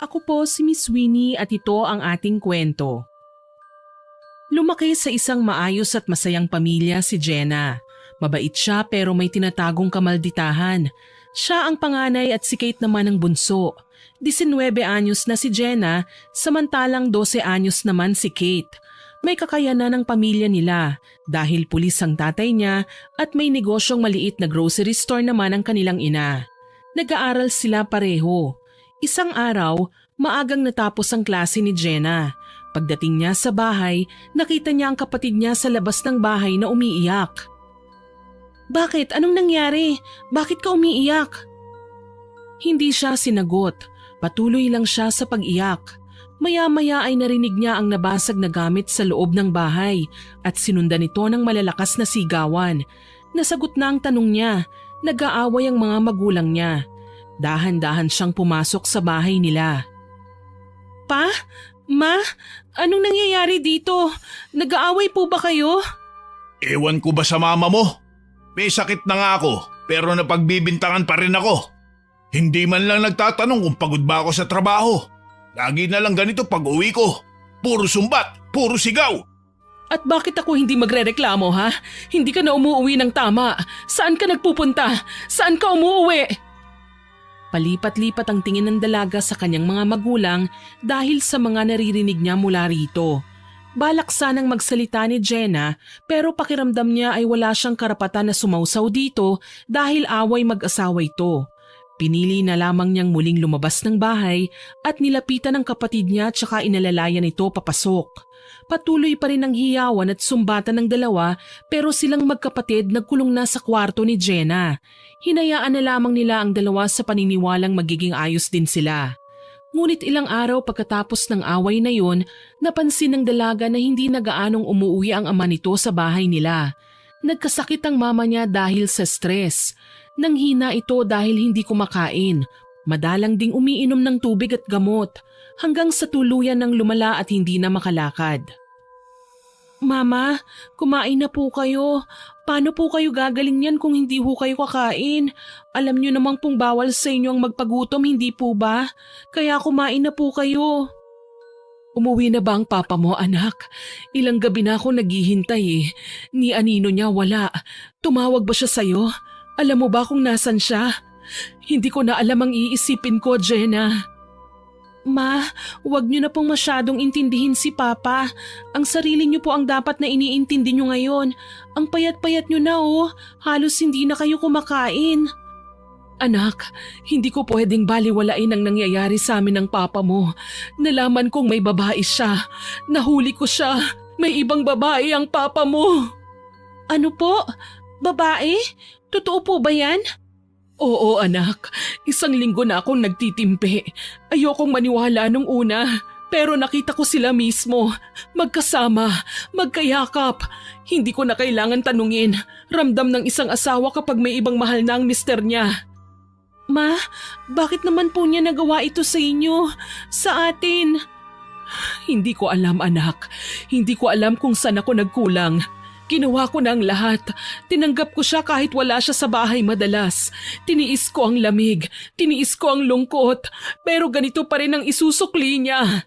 Ako po si Miss Winnie at ito ang ating kwento. Lumaki sa isang maayos at masayang pamilya si Jenna. Mabait siya pero may tinatagong kamalditahan. Siya ang panganay at si Kate naman ang bunso. 19 anyos na si Jenna, samantalang 12 anyos naman si Kate. May kakayanan ng pamilya nila dahil pulis ang tatay niya at may negosyong maliit na grocery store naman ang kanilang ina. Nag-aaral sila pareho. Isang araw, maagang natapos ang klase ni Jenna. Pagdating niya sa bahay, nakita niya ang kapatid niya sa labas ng bahay na umiiyak. "Bakit? Anong nangyari? Bakit ka umiiyak?" Hindi siya sinagot. Patuloy lang siya sa pag-iyak. Maya-maya ay narinig niya ang nabasag na gamit sa loob ng bahay at sinundan ito ng malalakas na sigawan. Nasagot na ang tanong niya. Nag-aaway ang mga magulang niya. Dahan-dahan siyang pumasok sa bahay nila. "Pa? Ma? Anong nangyayari dito? Nag-aaway po ba kayo?" Ewan ko ba sa mama mo? May sakit na nga ako pero napagbibintangan pa rin ako. Hindi man lang nagtatanong kung pagod ba ako sa trabaho. Lagi na lang ganito pag uwi ko. Puro sumbat, puro sigaw. At bakit ako hindi magrereklamo ha? Hindi ka na umuuwi ng tama. Saan ka nagpupunta? Saan ka umuuwi? Palipat-lipat ang tingin ng dalaga sa kanyang mga magulang dahil sa mga naririnig niya mula rito. Balak sanang magsalita ni Jenna pero pakiramdam niya ay wala siyang karapatan na sumausaw dito dahil away mag-asawa ito. Pinili na lamang niyang muling lumabas ng bahay at nilapitan ng kapatid niya tsaka inalalayan ito papasok. Patuloy pa rin ang hiyawan at sumbatan ng dalawa pero silang magkapatid nagkulong na sa kwarto ni Jenna. Hinayaan na lamang nila ang dalawa sa paniniwalang magiging ayos din sila. Ngunit ilang araw pagkatapos ng away na yun, napansin ng dalaga na hindi na gaanong umuwi ang ama nito sa bahay nila. Nagkasakit ang mama niya dahil sa stress. Nanghina ito dahil hindi kumakain. Madalang ding umiinom ng tubig at gamot hanggang sa tuluyan ng lumala at hindi na makalakad. "Mama, kumain na po kayo. Paano po kayo gagaling niyan kung hindi ho kayo kakain? Alam niyo namang pong bawal sa inyo ang magpagutom, hindi po ba? Kaya kumain na po kayo." "Umuwi na ba ang papa mo, anak? Ilang gabi na ako naghihintay eh. Ni anino niya wala. Tumawag ba siya sa'yo? Alam mo ba kung nasan siya? Hindi ko na alam ang iisipin ko, Jenna." "Ma, huwag niyo na pong masyadong intindihin si Papa. Ang sarili niyo po ang dapat na iniintindi niyo ngayon. Ang payat-payat niyo na oh. Halos hindi na kayo kumakain." "Anak, hindi ko pwedeng baliwalain ang nangyayari sa amin ng papa mo. Nalaman kong may babae siya. Nahuli ko siya. May ibang babae ang papa mo." "Ano po? Babae? Totoo po ba yan?" "Oo anak, 1 linggo na akong nagtitimpi. Ayokong maniwala nung una, pero nakita ko sila mismo. Magkasama, magkayakap. Hindi ko na kailangan tanungin. Ramdam ng isang asawa kapag may ibang mahal na ang mister niya." "Ma, bakit naman po niya nagawa ito sa inyo? Sa atin?" "Hindi ko alam anak. Hindi ko alam kung saan ako nagkulang. Ginawa ko na ang lahat. Tinanggap ko siya kahit wala siya sa bahay madalas. Tiniis ko ang lamig, tiniis ko ang lungkot, pero ganito pa rin ang isusukli niya."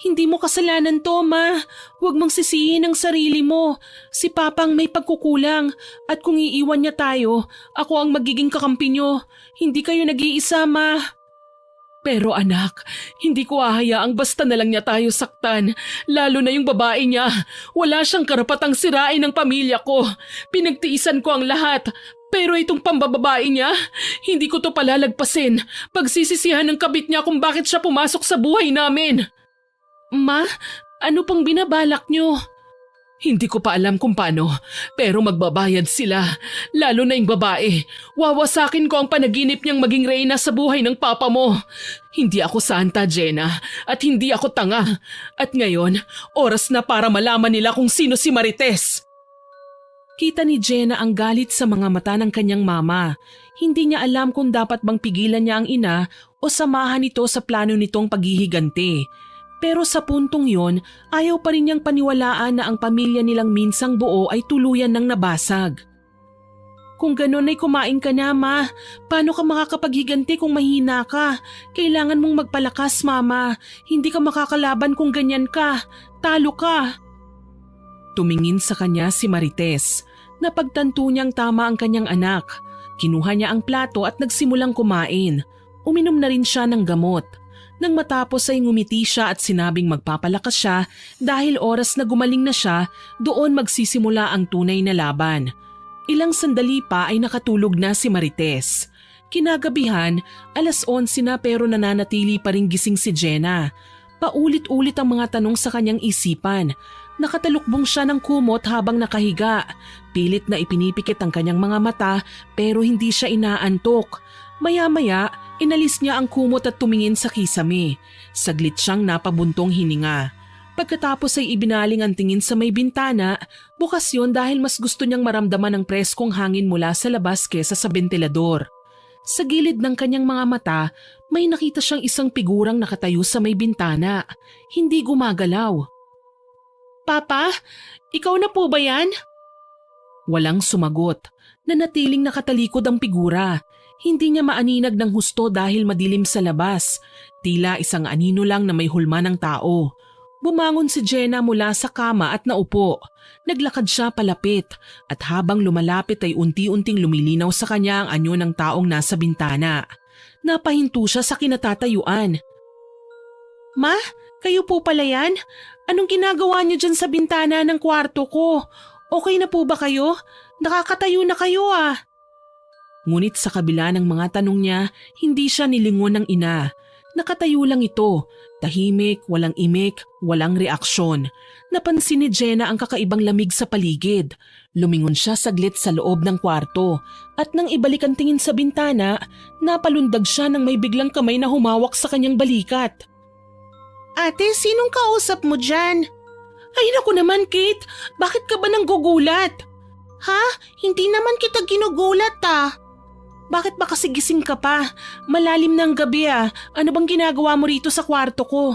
"Hindi mo kasalanan to, Ma. Huwag mong sisihin ang sarili mo. Si Papang may pagkukulang at kung iiwan niya tayo, ako ang magiging kakampi niyo. Hindi kayo nag-iisa, Ma." "Pero anak, hindi ko hahayaang basta na lang niya tayo saktan, lalo na yung babae niya. Wala siyang karapatang sirain ng pamilya ko. Pinagtiisan ko ang lahat, pero itong pambababae niya, hindi ko to palalagpasin. Pagsisisihan ng kabit niya kung bakit siya pumasok sa buhay namin." "Ma, ano pang binabalak niyo?" "Hindi ko pa alam kung paano, pero magbabayad sila. Lalo na yung babae. Wawasakin ko ang panaginip niyang maging reyna sa buhay ng papa mo. Hindi ako santa, Jenna, at hindi ako tanga. At ngayon, oras na para malaman nila kung sino si Marites." Kita ni Jenna ang galit sa mga mata ng kanyang mama. Hindi niya alam kung dapat bang pigilan niya ang ina o samahan ito sa plano nitong paghihiganti. Pero sa puntong yon, ayaw pa rin niyang paniwalaan na ang pamilya nilang minsang buo ay tuluyan ng nabasag. Kung ganun ay kumain ka na, Ma. Paano ka makakapaghiganti kung mahina ka? Kailangan mong magpalakas, Mama. Hindi ka makakalaban kung ganyan ka. Talo ka. Tumingin sa kanya si Marites. Napagtanto niyang tama ang kanyang anak. Kinuha niya ang plato at nagsimulang kumain. Uminom na rin siya ng gamot. Nang matapos ay ngumiti siya at sinabing magpapalakas siya dahil oras na gumaling na siya, doon magsisimula ang tunay na laban. Ilang sandali pa ay nakatulog na si Marites. Kinagabihan, 11:00 na pero nananatili pa ring gising si Jenna. Paulit-ulit ang mga tanong sa kanyang isipan. Nakatalukbong siya ng kumot habang nakahiga. Pilit na ipinipikit ang kanyang mga mata pero hindi siya inaantok. Maya-maya, inalis niya ang kumot at tumingin sa kisame. Saglit siyang napabuntong hininga. Pagkatapos ay ibinaling ang tingin sa may bintana, bukas yun dahil mas gusto niyang maramdaman ang preskong hangin mula sa labas kesa sa bentilador. Sa gilid ng kanyang mga mata, may nakita siyang isang figurang nakatayo sa may bintana. Hindi gumagalaw. Papa, ikaw na po ba yan? Walang sumagot. Nanatiling nakatalikod ang figura. Hindi niya maaninag ng husto dahil madilim sa labas. Tila isang anino lang na may hulma ng tao. Bumangon si Jenna mula sa kama at naupo. Naglakad siya palapit at habang lumalapit ay unti-unting lumilinaw sa kanya ang anyo ng taong nasa bintana. Napahinto siya sa kinatatayuan. Ma, kayo po pala yan? Anong ginagawa niyo dyan sa bintana ng kwarto ko? Okay na po ba kayo? Nakakatayo na kayo ah. Ngunit sa kabila ng mga tanong niya, hindi siya nilingon ng ina. Nakatayo lang ito, tahimik, walang imik, walang reaksyon. Napansin ni Jenna ang kakaibang lamig sa paligid. Lumingon siya saglit sa loob ng kwarto at nang ibalik ang tingin sa bintana, napalundag siya nang may biglang kamay na humawak sa kanyang balikat. Ate, sinong kausap mo dyan? Ay naku naman Kate, bakit ka ba nang gugulat? Ha? Hindi naman kita ginugulat ah. Bakit ba kasi gising ka pa? Malalim ng gabi ah. Ano bang ginagawa mo rito sa kwarto ko?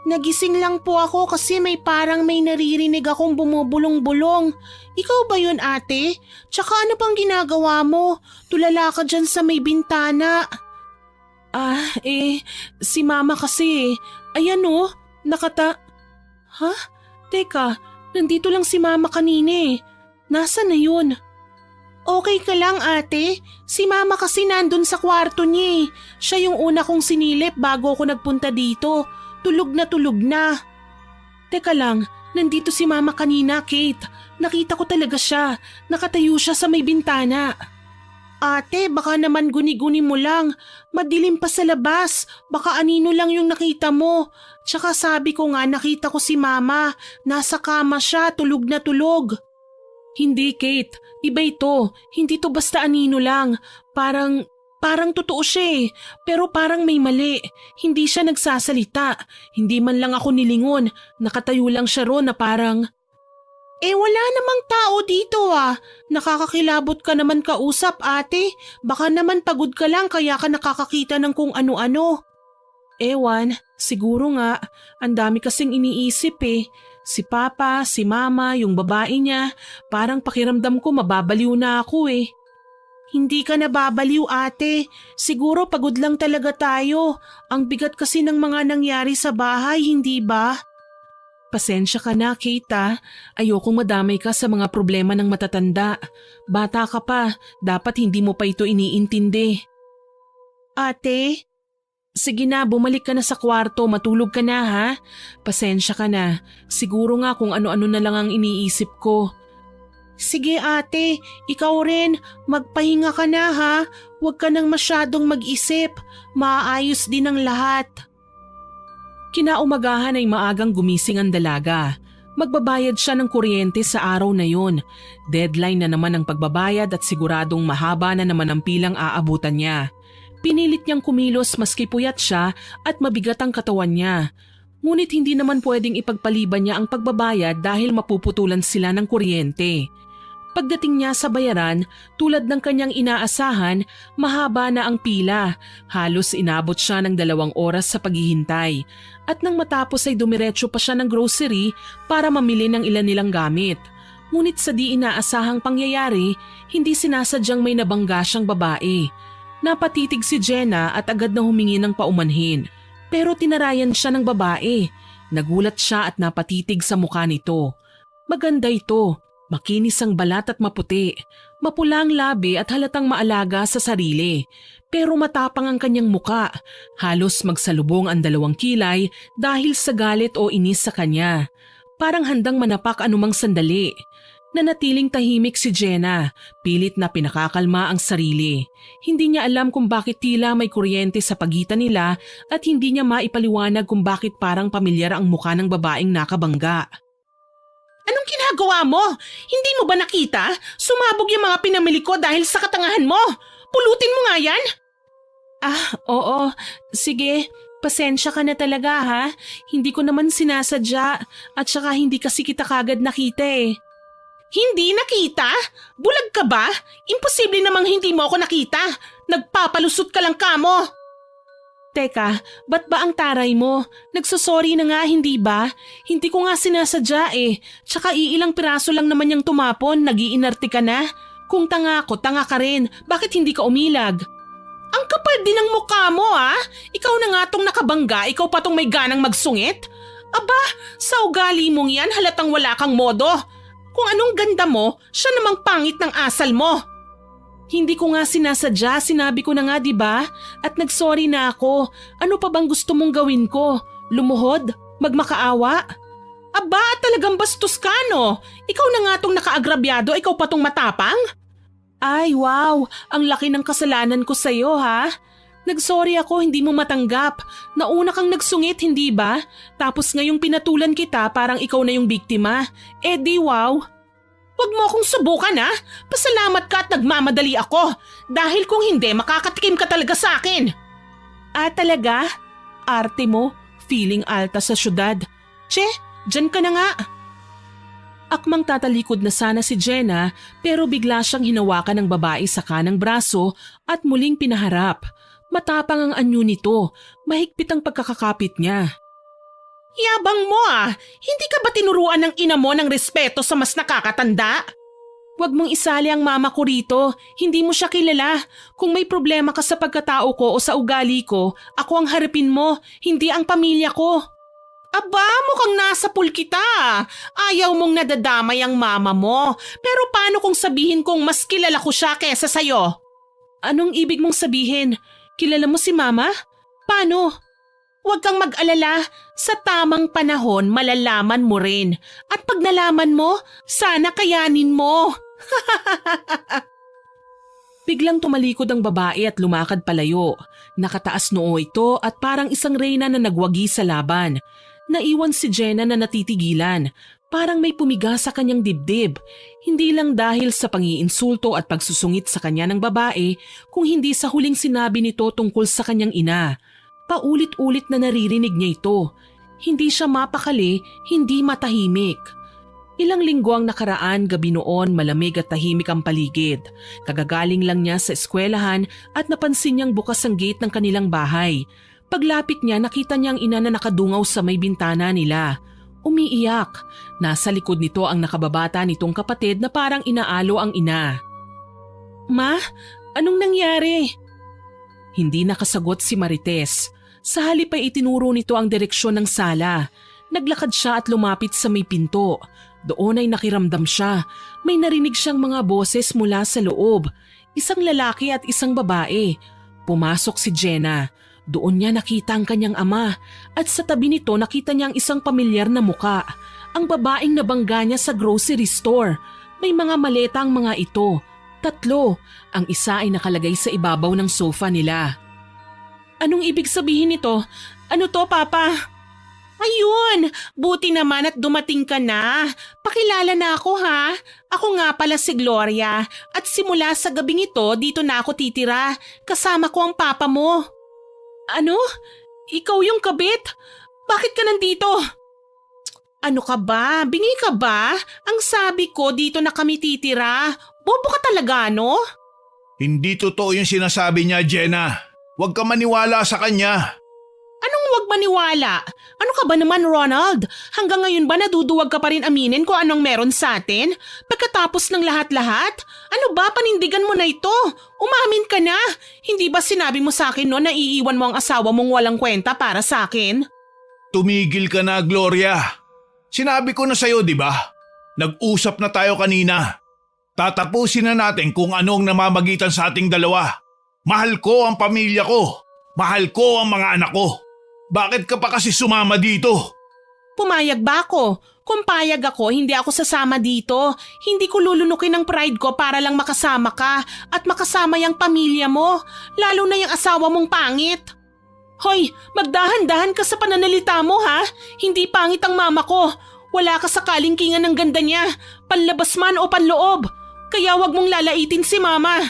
Nagising lang po ako kasi parang may naririnig akong bumubulong-bulong. Ikaw ba yun ate? Tsaka ano pang ginagawa mo? Tulala ka dyan sa may bintana. Si mama kasi Ayan oh, Ha? Teka, nandito lang si mama kanina eh. Nasaan na yun? Okay ka lang ate, si mama kasi nandun sa kwarto niya eh. Siya yung una kong sinilip bago ako nagpunta dito. Tulog na. Teka lang, nandito si mama kanina Kate. Nakita ko talaga siya, nakatayo siya sa may bintana. Ate, baka naman guni-guni mo lang. Madilim pa sa labas, baka anino lang yung nakita mo. Tsaka sabi ko nga nakita ko si mama, nasa kama siya, tulog na tulog. Hindi Kate, iba ito. Hindi to basta anino lang. Parang totoo siya eh. Pero parang may mali. Hindi siya nagsasalita. Hindi man lang ako nilingon. Nakatayo lang siya ron na parang… wala namang tao dito ah. Nakakakilabot ka naman kausap ate. Baka naman pagod ka lang kaya ka nakakakita ng kung ano-ano. Ewan, siguro nga. Ang dami kasing iniisip eh. Si Papa, si Mama, yung babae niya, parang pakiramdam ko mababaliw na ako eh. Hindi ka nababaliw ate, siguro pagod lang talaga tayo. Ang bigat kasi ng mga nangyari sa bahay, hindi ba? Pasensya ka na, Kate ah. Ayokong madamay ka sa mga problema ng matatanda. Bata ka pa, dapat hindi mo pa ito iniintindi. Ate? Sige na, bumalik ka na sa kwarto, matulog ka na ha. Pasensya ka na, siguro nga kung ano-ano na lang ang iniisip ko. Sige ate, ikaw rin, magpahinga ka na ha. Huwag ka nang masyadong mag-isip, maayos din ang lahat. Kinaumagahan ay maagang gumising ang dalaga. Magbabayad siya ng kuryente sa araw na yon. Deadline na naman ang pagbabayad at siguradong mahaba na naman ang pilang aabutan niya. Pinilit niyang kumilos maski puyat siya at mabigat ang katawan niya. Ngunit hindi naman pwedeng ipagpaliban niya ang pagbabayad dahil mapuputulan sila ng kuryente. Pagdating niya sa bayaran, tulad ng kanyang inaasahan, mahaba na ang pila. Halos inabot siya ng 2 oras sa paghihintay. At nang matapos ay dumiretso pa siya ng grocery para mamili ng ilan nilang gamit. Ngunit sa di inaasahang pangyayari, hindi sinasadyang may nabangga siyang babae. Napatitig si Jenna at agad na humingi ng paumanhin. Pero tinarayan siya ng babae. Nagulat siya at napatitig sa mukha nito. Maganda ito, makinis ang balat at maputi. Mapula ang labi at halatang maalaga sa sarili. Pero matapang ang kanyang muka. Halos magsalubong ang dalawang kilay dahil sa galit o inis sa kanya. Parang handang manapak anumang sandali. Nanatiling tahimik si Jenna, pilit na pinakakalma ang sarili. Hindi niya alam kung bakit tila may kuryente sa pagitan nila at hindi niya maipaliwanag kung bakit parang pamilyar ang mukha ng babaeng nakabangga. Anong ginagawa mo? Hindi mo ba nakita? Sumabog yung mga pinamili ko dahil sa katangahan mo. Pulutin mo nga yan? Oo. Sige, pasensya ka na talaga ha. Hindi ko naman sinasadya at saka hindi kasi kita kagad nakita eh. Hindi nakita? Bulag ka ba? Imposible namang hindi mo ako nakita. Nagpapalusot ka lang kamo. Teka, ba't ba ang taray mo? Nagsosorry na nga hindi ba? Hindi ko nga sinasadya eh. Tsaka iilang piraso lang naman yung tumapon, nag-iinarte ka na. Kung tanga ako, tanga ka rin. Bakit hindi ka umilag? Ang kapal din ng mukha mo ah. Ikaw na nga tong nakabangga, ikaw pa tong may ganang magsungit. Aba, sa ugali mong yan halatang wala kang modo. Kung anong ganda mo, siya namang pangit ng asal mo. Hindi ko nga sinasadya, sinabi ko na nga 'di ba? At nagsorry na ako. Ano pa bang gusto mong gawin ko? Lumuhod? Magmakaawa? Aba, talagang bastos ka no? Ikaw na nga tong nakaagrabyado, ikaw pa tong matapang? Ay wow, ang laki ng kasalanan ko sa'yo ha? Nagsorry ako, hindi mo matanggap. Nauna kang nagsungit, hindi ba? Tapos ngayong pinatulan kita parang ikaw na yung biktima. Eh di wow. Huwag mo akong subukan ha. Pasalamat ka at nagmamadali ako. Dahil kung hindi, makakatikim ka talaga sa akin. Talaga? Arte mo, feeling alta sa syudad. Che, dyan ka na nga. Akmang tatalikod na sana si Jenna pero bigla siyang hinawakan ng babae sa kanang braso at muling pinaharap. Matapang ang anyo nito, mahigpit ang pagkakakapit niya. Yabang mo ah! Hindi ka ba tinuruan ng ina mo ng respeto sa mas nakakatanda? Huwag mong isali ang mama ko rito, hindi mo siya kilala. Kung may problema ka sa pagkatao ko o sa ugali ko, ako ang harapin mo, hindi ang pamilya ko. Aba, mukhang nasa pool kita. Ayaw mong nadadamay ang mama mo. Pero paano kung sabihin kong mas kilala ko siya kesa sayo? Anong ibig mong sabihin? Kilala mo si mama? Paano? Huwag kang mag-alala. Sa tamang panahon, malalaman mo rin. At pag nalaman mo, sana kayanin mo. Biglang tumalikod ang babae at lumakad palayo. Nakataas noo ito at parang isang reyna na nagwagi sa laban. Naiwan si Jenna na natitigilan. Parang may pumiga sa kanyang dibdib. Hindi lang dahil sa pangiinsulto at pagsusungit sa kanya ng babae, kung hindi sa huling sinabi nito tungkol sa kanyang ina. Paulit-ulit na naririnig niya ito. Hindi siya mapakali, hindi matahimik. Ilang linggo ang nakaraan, gabi noon, malamig at tahimik ang paligid. Kagagaling lang niya sa eskwelahan at napansin niyang bukas ang gate ng kanilang bahay. Paglapit niya, nakita niya ang ina na nakadungaw sa may bintana nila. Umiiyak. Nasa likod nito ang nakababata nitong kapatid na parang inaalo ang ina. Ma, anong nangyari? Hindi nakasagot si Marites. Sa halip ay itinuro nito ang direksyon ng sala. Naglakad siya at lumapit sa may pinto. Doon ay nakiramdam siya. May narinig siyang mga boses mula sa loob. Isang lalaki at isang babae. Pumasok si Jenna. Doon niya nakita ang kanyang ama at sa tabi nito nakita niya ang isang pamilyar na muka. Ang babaeng nabangga niya sa grocery store. May mga maleta ang mga ito. 3. Ang isa ay nakalagay sa ibabaw ng sofa nila. Anong ibig sabihin nito? Ano to, Papa? Ayun! Buti naman at dumating ka na. Pakilala na ako ha. Ako nga pala si Gloria at simula sa gabing ito dito na ako titira. Kasama ko ang papa mo. Ano? Ikaw yung kabit? Bakit ka nandito? Ano ka ba? Bingi ka ba? Ang sabi ko dito na kami titira. Bobo ka talaga, no? Hindi totoo yung sinasabi niya, Jenna. Huwag ka maniwala sa kanya. Anong huwag maniwala. Ano ka ba naman, Ronald? Hanggang ngayon ba naduduwag ka pa rin aminin kung anong meron sa atin? Pagkatapos ng lahat-lahat? Ano ba, panindigan mo na ito? Umamin ka na. Hindi ba sinabi mo sa akin na iiwan mo ang asawa mong walang kwenta para sa akin? Tumigil ka na, Gloria. Sinabi ko na sa'yo, di ba? Nag-usap na tayo kanina. Tatapusin na natin kung anong namamagitan sa ating dalawa. Mahal ko ang pamilya ko. Mahal ko ang mga anak ko. Bakit ka pa kasi sumama dito? Pumayag ba ako? Kung payag ako, hindi ako sasama dito. Hindi ko lulunukin ang pride ko para lang makasama ka at makasama yung pamilya mo. Lalo na yung asawa mong pangit. Hoy, magdahan-dahan ka sa pananalita mo ha? Hindi pangit ang mama ko. Wala ka sa kalingkingan ng ganda niya. Panlabas man o panloob. Kaya wag mong lalaitin si mama.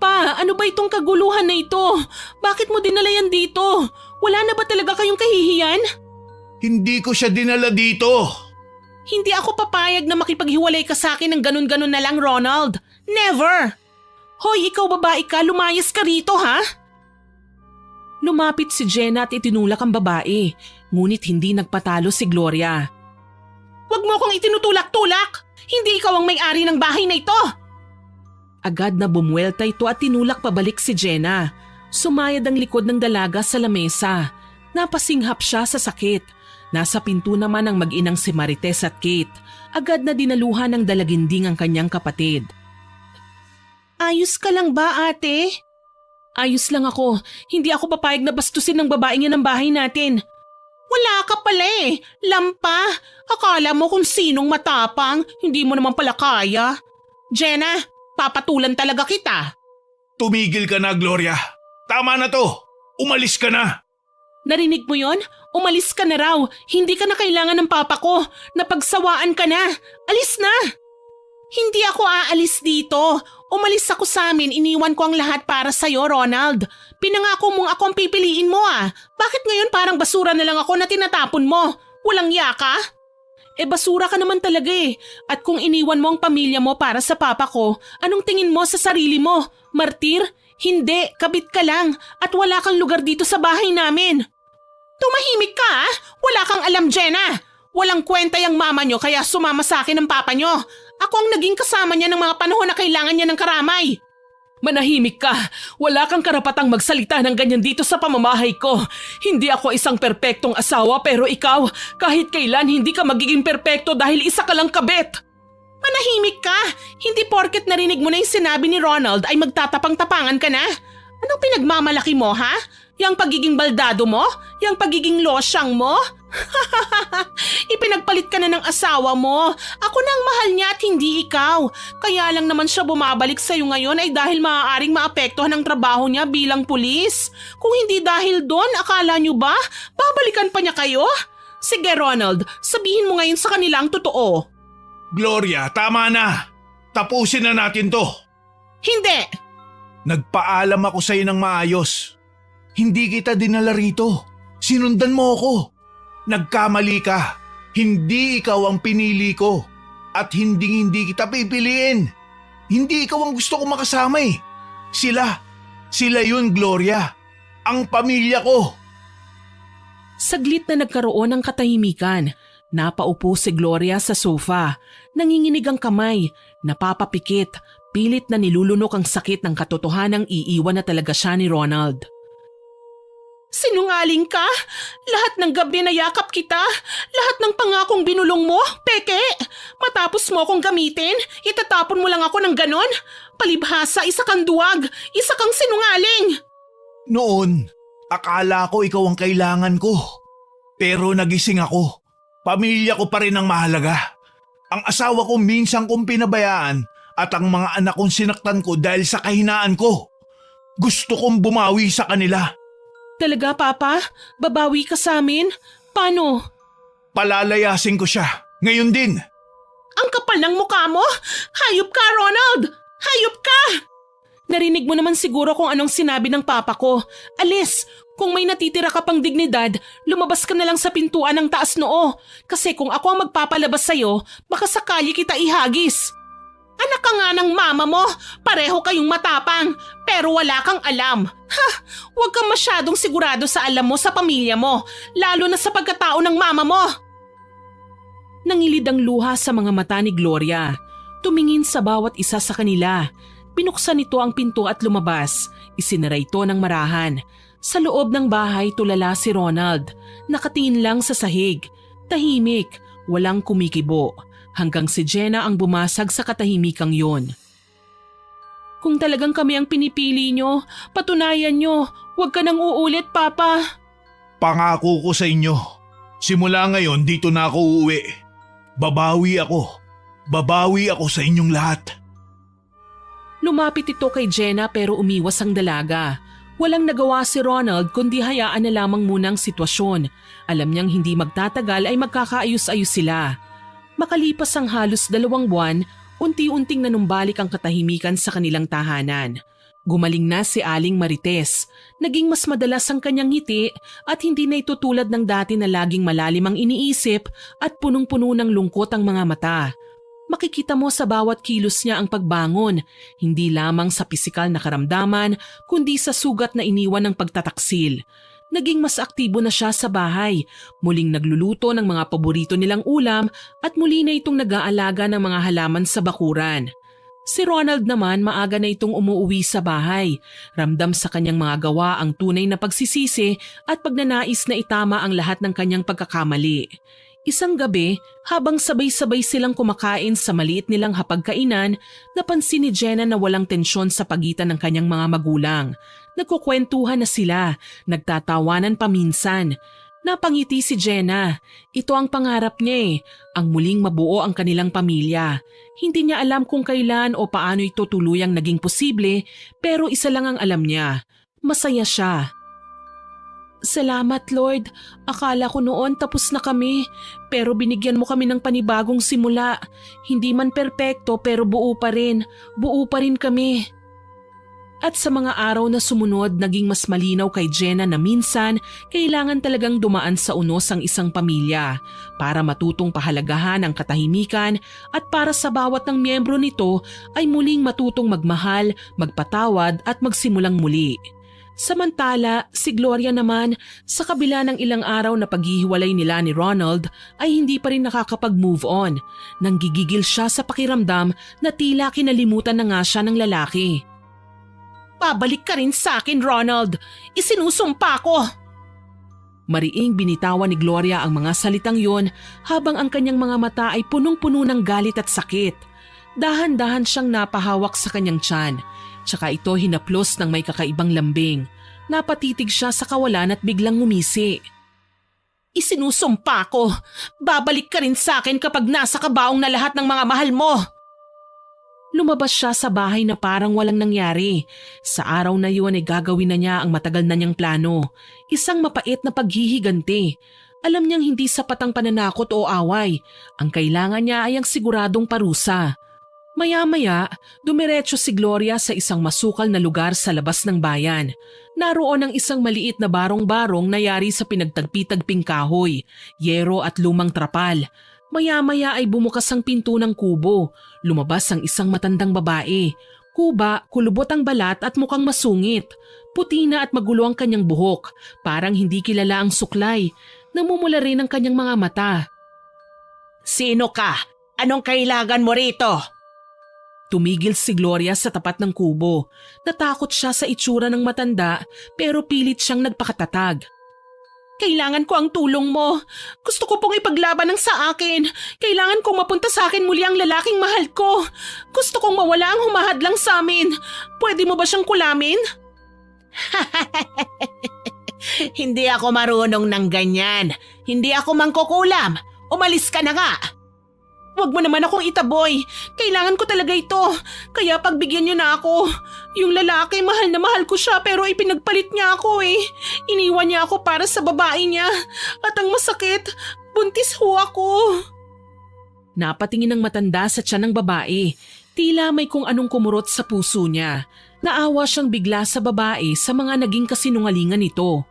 Pa, ano ba itong kaguluhan na ito? Bakit mo dinala yan dito? Wala na ba talaga kayong kahihiyan? Hindi ko siya dinala dito. Hindi ako papayag na makipaghiwalay ka sa akin ng ganun-ganun na lang, Ronald. Never! Hoy, ikaw babae ka, lumayas ka rito ha? Lumapit si Jenna at itinulak ang babae, ngunit hindi nagpatalo si Gloria. Huwag mo akong itinutulak-tulak! Hindi ikaw ang may-ari ng bahay na ito! Agad na bumuelta ito at tinulak pabalik si Jenna. Sumayad ang likod ng dalaga sa lamesa. Napasinghap siya sa sakit. Nasa pinto naman ang mag-inang si Marites at Kate. Agad na dinaluhan ng dalaginding ang kanyang kapatid. Ayos ka lang ba, ate? Ayos lang ako. Hindi ako papayag na bastusin ng babaeng yan ang bahay natin. Wala ka pala eh. Lampa. Akala mo kung sinong matapang. Hindi mo naman pala kaya. Jenna, papatulan talaga kita. Tumigil ka na, Gloria. Tama na to. Umalis ka na. Narinig mo yon? Umalis ka na raw. Hindi ka na kailangan ng papa ko. Napagsawaan ka na. Alis na. Hindi ako aalis dito. Umalis ako sa amin, iniwan ko ang lahat para sa'yo, Ronald. Pinangako mong ako ang pipiliin mo ah. Bakit ngayon parang basura na lang ako na tinatapon mo? Walang yaka? Basura ka naman talaga eh. At kung iniwan mo ang pamilya mo para sa papa ko, anong tingin mo sa sarili mo? Martir? Hindi, kabit ka lang. At wala kang lugar dito sa bahay namin. Tumahimik ka ah. Wala kang alam, Jenna. Walang kwenta yung mama nyo kaya sumama sa akin ng papa nyo. Ako ang naging kasama niya ng mga panahon na kailangan niya ng karamay. Manahimik ka. Wala kang karapatang magsalita ng ganyan dito sa pamamahay ko. Hindi ako isang perpektong asawa pero ikaw, kahit kailan hindi ka magiging perpekto dahil isa ka lang kabit. Manahimik ka. Hindi porket narinig mo na yung sinabi ni Ronald ay magtatapang-tapangan ka na. Anong pinagmamalaki mo ha? Yang pagiging baldado mo? Yang pagiging losyang mo? Ipinagpalit ka na ng asawa mo. Ako na ang mahal niya at hindi ikaw. Kaya lang naman siya bumabalik sa'yo ngayon ay dahil maaaring maapektuhan ang trabaho niya bilang pulis. Kung hindi dahil doon, akala niyo ba? Babalikan pa niya kayo? Sige Ronald, sabihin mo ngayon sa kanila ang totoo. Gloria, tama na. Tapusin na natin to. Hindi! Nagpaalam ako sa'yo ng maayos. Hindi kita dinala rito. Sinundan mo ako. Nagkamali ka. Hindi ikaw ang pinili ko. At hindi kita pipiliin. Hindi ikaw ang gusto ko makasama eh. Sila yun, Gloria. Ang pamilya ko. Saglit na nagkaroon ng katahimikan. Napaupo si Gloria sa sofa. Nanginginig ang kamay. Napapapikit. Pilit na nilulunok ang sakit ng katotohanang iiwan na talaga siya ni Ronald. Sinungaling ka? Lahat ng gabi na yakap kita? Lahat ng pangakong binulong mo? Peke! Matapos mo akong gamitin, itatapon mo lang ako ng ganon? Palibhasa, isa kang duwag, isa kang sinungaling! Noon, akala ko ikaw ang kailangan ko. Pero nagising ako. Pamilya ko pa rin ang mahalaga. Ang asawa ko minsan kong pinabayaan at ang mga anak kong sinaktan ko dahil sa kahinaan ko. Gusto kong bumawi sa kanila. Talaga, Papa? Babawi ka sa amin? Paano? Palalayasin ko siya. Ngayon din. Ang kapal ng mukha mo! Hayop ka, Ronald! Hayop ka! Narinig mo naman siguro kung anong sinabi ng papa ko. Alis! Kung may natitira ka pang dignidad, lumabas ka na lang sa pintuan ng taas noo. Kasi kung ako ang magpapalabas sa'yo, baka sakali kita ihagis. Anak ka nga ng mama mo, pareho kayong matapang, pero wala kang alam. Ha, huwag kang masyadong sigurado sa alam mo sa pamilya mo, lalo na sa pagkatao ng mama mo. Nangilid ang luha sa mga mata ni Gloria. Tumingin sa bawat isa sa kanila. Binuksan nito ang pinto at lumabas. Isinara ito ng marahan. Sa loob ng bahay tulala si Ronald. Nakatingin lang sa sahig. Tahimik, walang kumikibo. Hanggang si Jenna ang bumasag sa katahimikang yon. Kung talagang kami ang pinipili nyo, patunayan nyo. Huwag ka nang uulit, Papa. Pangako ko sa inyo, simula ngayon dito na ako uuwi. Babawi ako sa inyong lahat. Lumapit ito kay Jenna pero umiwas ang dalaga. Walang nagawa si Ronald kundi hayaan na lamang muna ang sitwasyon. Alam niyang hindi magtatagal ay magkakaayos-ayos sila. Makalipas ang halos 2 buwan, unti-unting nanumbalik ang katahimikan sa kanilang tahanan. Gumaling na si Aling Marites. Naging mas madalas ang kanyang ngiti at hindi na ito tulad ng dati na laging malalim ang iniisip at punong-puno ng lungkot ang mga mata. Makikita mo sa bawat kilos niya ang pagbangon, hindi lamang sa pisikal na karamdaman kundi sa sugat na iniwan ng pagtataksil. Naging mas aktibo na siya sa bahay, muling nagluluto ng mga paborito nilang ulam at muli na itong nag-aalaga ng mga halaman sa bakuran. Si Ronald naman maaga na itong umuuwi sa bahay. Ramdam sa kanyang mga gawa ang tunay na pagsisisi at pagnanais na itama ang lahat ng kanyang pagkakamali. Isang gabi, habang sabay-sabay silang kumakain sa maliit nilang hapagkainan, napansin ni Jenna na walang tensyon sa pagitan ng kanyang mga magulang. Nagkukwentuhan na sila, nagtatawanan paminsan. Napangiti si Jenna. Ito ang pangarap niya ang muling mabuo ang kanilang pamilya. Hindi niya alam kung kailan o paano ito tuluyang naging posible, pero isa lang ang alam niya. Masaya siya. Salamat Lord, akala ko noon tapos na kami, pero binigyan mo kami ng panibagong simula. Hindi man perpekto pero buo pa rin kami. At sa mga araw na sumunod, naging mas malinaw kay Jenna na minsan kailangan talagang dumaan sa unos ang isang pamilya para matutong pahalagahan ang katahimikan at para sa bawat ng miyembro nito ay muling matutong magmahal, magpatawad at magsimulang muli. Samantala, si Gloria naman, sa kabila ng ilang araw na paghihiwalay nila ni Ronald, ay hindi pa rin nakakapag-move on. Nanggigigil siya sa pakiramdam na tila kinalimutan na nga siya ng lalaki. Pabalik ka rin sa akin, Ronald. Isinusumpa ko. Mariing binitawan ni Gloria ang mga salitang yon habang ang kanyang mga mata ay punong-puno ng galit at sakit. Dahan-dahan siyang napahawak sa kanyang tiyan. Tsaka ito hinaplos ng may kakaibang lambing. Napatitig siya sa kawalan at biglang ngumisi. Isinusumpa ko. Babalik ka rin sa akin kapag nasa kabaong na lahat ng mga mahal mo. Lumabas siya sa bahay na parang walang nangyari. Sa araw na yun ay gagawin na niya ang matagal na niyang plano. Isang mapait na paghihiganti. Alam niyang hindi sapat ang pananakot o away. Ang kailangan niya ay ang siguradong parusa. Maya-maya, dumiretso si Gloria sa isang masukal na lugar sa labas ng bayan. Naroon ang isang maliit na barong-barong na yari sa pinagtagpi-tagping kahoy, yero at lumang trapal. Maya-maya ay bumukas ang pinto ng kubo. Lumabas ang isang matandang babae. Kuba, kulubot ang balat at mukhang masungit. Puti na at magulo ang kanyang buhok. Parang hindi kilala ang suklay. Namumula rin ang kanyang mga mata. Sino ka? Anong kailangan mo rito? Tumigil si Gloria sa tapat ng kubo. Natakot siya sa itsura ng matanda pero pilit siyang nagpakatatag. Kailangan ko ang tulong mo. Gusto ko pong ipaglaban ng sa akin. Kailangan kong mapunta sa akin muli ang lalaking mahal ko. Gusto kong mawala ang humahadlang sa amin. Pwede mo ba siyang kulamin? Hindi ako marunong ng ganyan. Hindi ako mangkukulam. Umalis ka na nga. Huwag mo naman akong itaboy. Kailangan ko talaga ito. Kaya pagbigyan niyo na ako. Yung lalaki, mahal na mahal ko siya pero ipinagpalit niya ako eh. Iniwan niya ako para sa babae niya. At ang masakit, buntis ho ako. Napatingin ang matanda sa tiyan ng babae. Tila may kung anong kumurot sa puso niya. Naawa siyang bigla sa babae sa mga naging kasinungalingan nito.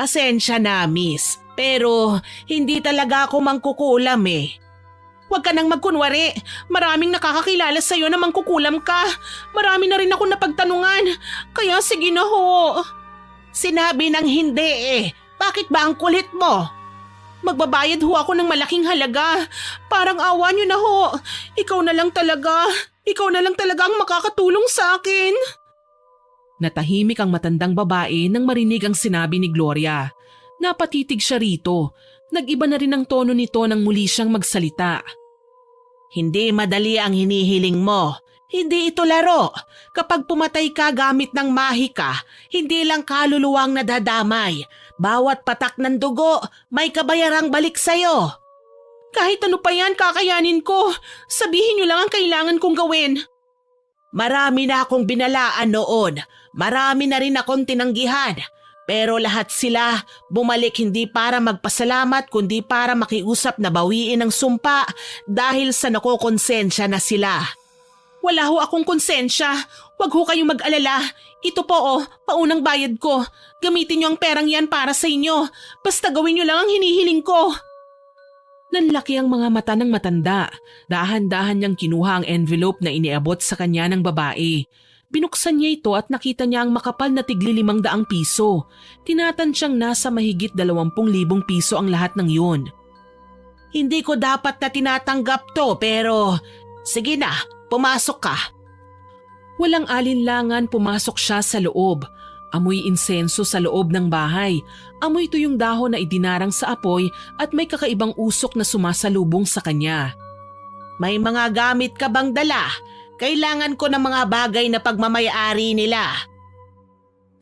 Pasensya na, miss. Pero hindi talaga ako mangkukulam eh. Huwag ka nang magkunwari. Maraming nakakakilala sa'yo na mangkukulam ka. Marami na rin ako napagtanungan. Kaya sige na ho. Sinabi ng hindi eh. Bakit ba ang kulit mo? Magbabayad ho ako ng malaking halaga. Parang awa niyo na ho. Ikaw na lang talaga ang makakatulong sa akin. Natahimik ang matandang babae nang marinig ang sinabi ni Gloria. Napatitig siya rito. Nag-iba na rin ang tono nito nang muli siyang magsalita. Hindi madali ang hinihiling mo. Hindi ito laro. Kapag pumatay ka gamit ng mahika, hindi lang kaluluwang nadadamay. Bawat patak ng dugo, may kabayarang balik sa'yo. Kahit ano pa yan, kakayanin ko. Sabihin niyo lang ang kailangan kong gawin. Marami na akong binalaan noon. Marami na rin akong tinanggihan. Pero lahat sila bumalik hindi para magpasalamat kundi para makiusap na bawiin ang sumpa dahil sa nakokonsensya na sila. Wala ho akong konsensya. Huwag ho kayong mag-alala. Ito po paunang bayad ko. Gamitin niyo ang perang yan para sa inyo. Basta gawin niyo lang ang hinihiling ko. Nanlaki ang mga mata ng matanda. Dahan-dahan niyang kinuha ang envelope na iniabot sa kanya ng babae. Binuksan niya ito at nakita niya ang makapal na tigli 500 piso. Tinatansyang nasa mahigit 20,000 piso ang lahat ng yun. Hindi ko dapat na tinatanggap to pero sige na, pumasok ka. Walang alinlangan pumasok siya sa loob. Amoy insenso sa loob ng bahay. Amoy tuyong dahon na idinarang sa apoy at may kakaibang usok na sumasalubong sa kanya. May mga gamit ka bang dala? Kailangan ko ng mga bagay na pagmamayari nila.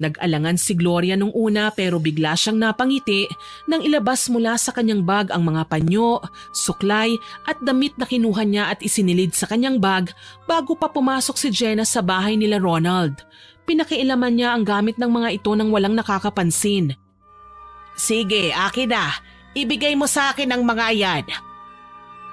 Nag-alangan si Gloria nung una pero bigla siyang napangiti nang ilabas mula sa kanyang bag ang mga panyo, suklay at damit na kinuha niya at isinilid sa kanyang bag bago pa pumasok si Jenna sa bahay nila Ronald. Pinakialaman niya ang gamit ng mga ito nang walang nakakapansin. Sige, akin na. Ibigay mo sa akin ang mga yan.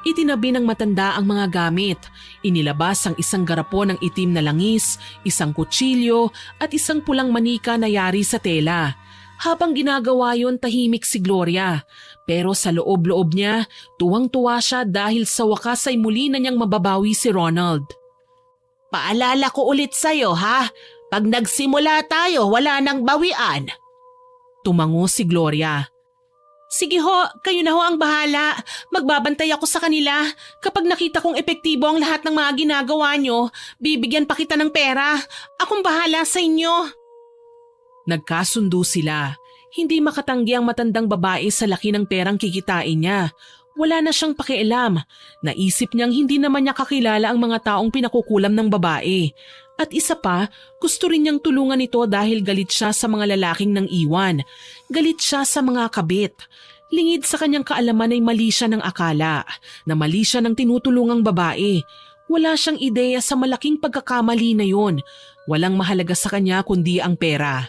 Itinabi ng matanda ang mga gamit. Inilabas ang isang garapon ng itim na langis, isang kutsilyo at isang pulang manika na yari sa tela. Habang ginagawa yon, tahimik si Gloria. Pero sa loob-loob niya, tuwang-tuwa siya dahil sa wakas ay muli na niyang mababawi si Ronald. Paalala ko ulit sa'yo ha, pag nagsimula tayo wala nang bawian. Tumango si Gloria. Sige ho, kayo na ho ang bahala. Magbabantay ako sa kanila. Kapag nakita kong epektibo ang lahat ng mga ginagawa nyo, bibigyan pa kita ng pera. Akong bahala sa inyo. Nagkasundo sila. Hindi makatanggi ang matandang babae sa laki ng perang kikitain niya. Wala na siyang pakialam. Naisip niyang hindi naman niya kakilala ang mga taong pinakukulam ng babae. At isa pa, gusto rin niyang tulungan ito dahil galit siya sa mga lalaking nang iwan. Galit siya sa mga kabit. Lingid sa kanyang kaalaman ay mali siya ng akala, na mali siya ng tinutulungang babae. Wala siyang ideya sa malaking pagkakamali na yon. Walang mahalaga sa kanya kundi ang pera.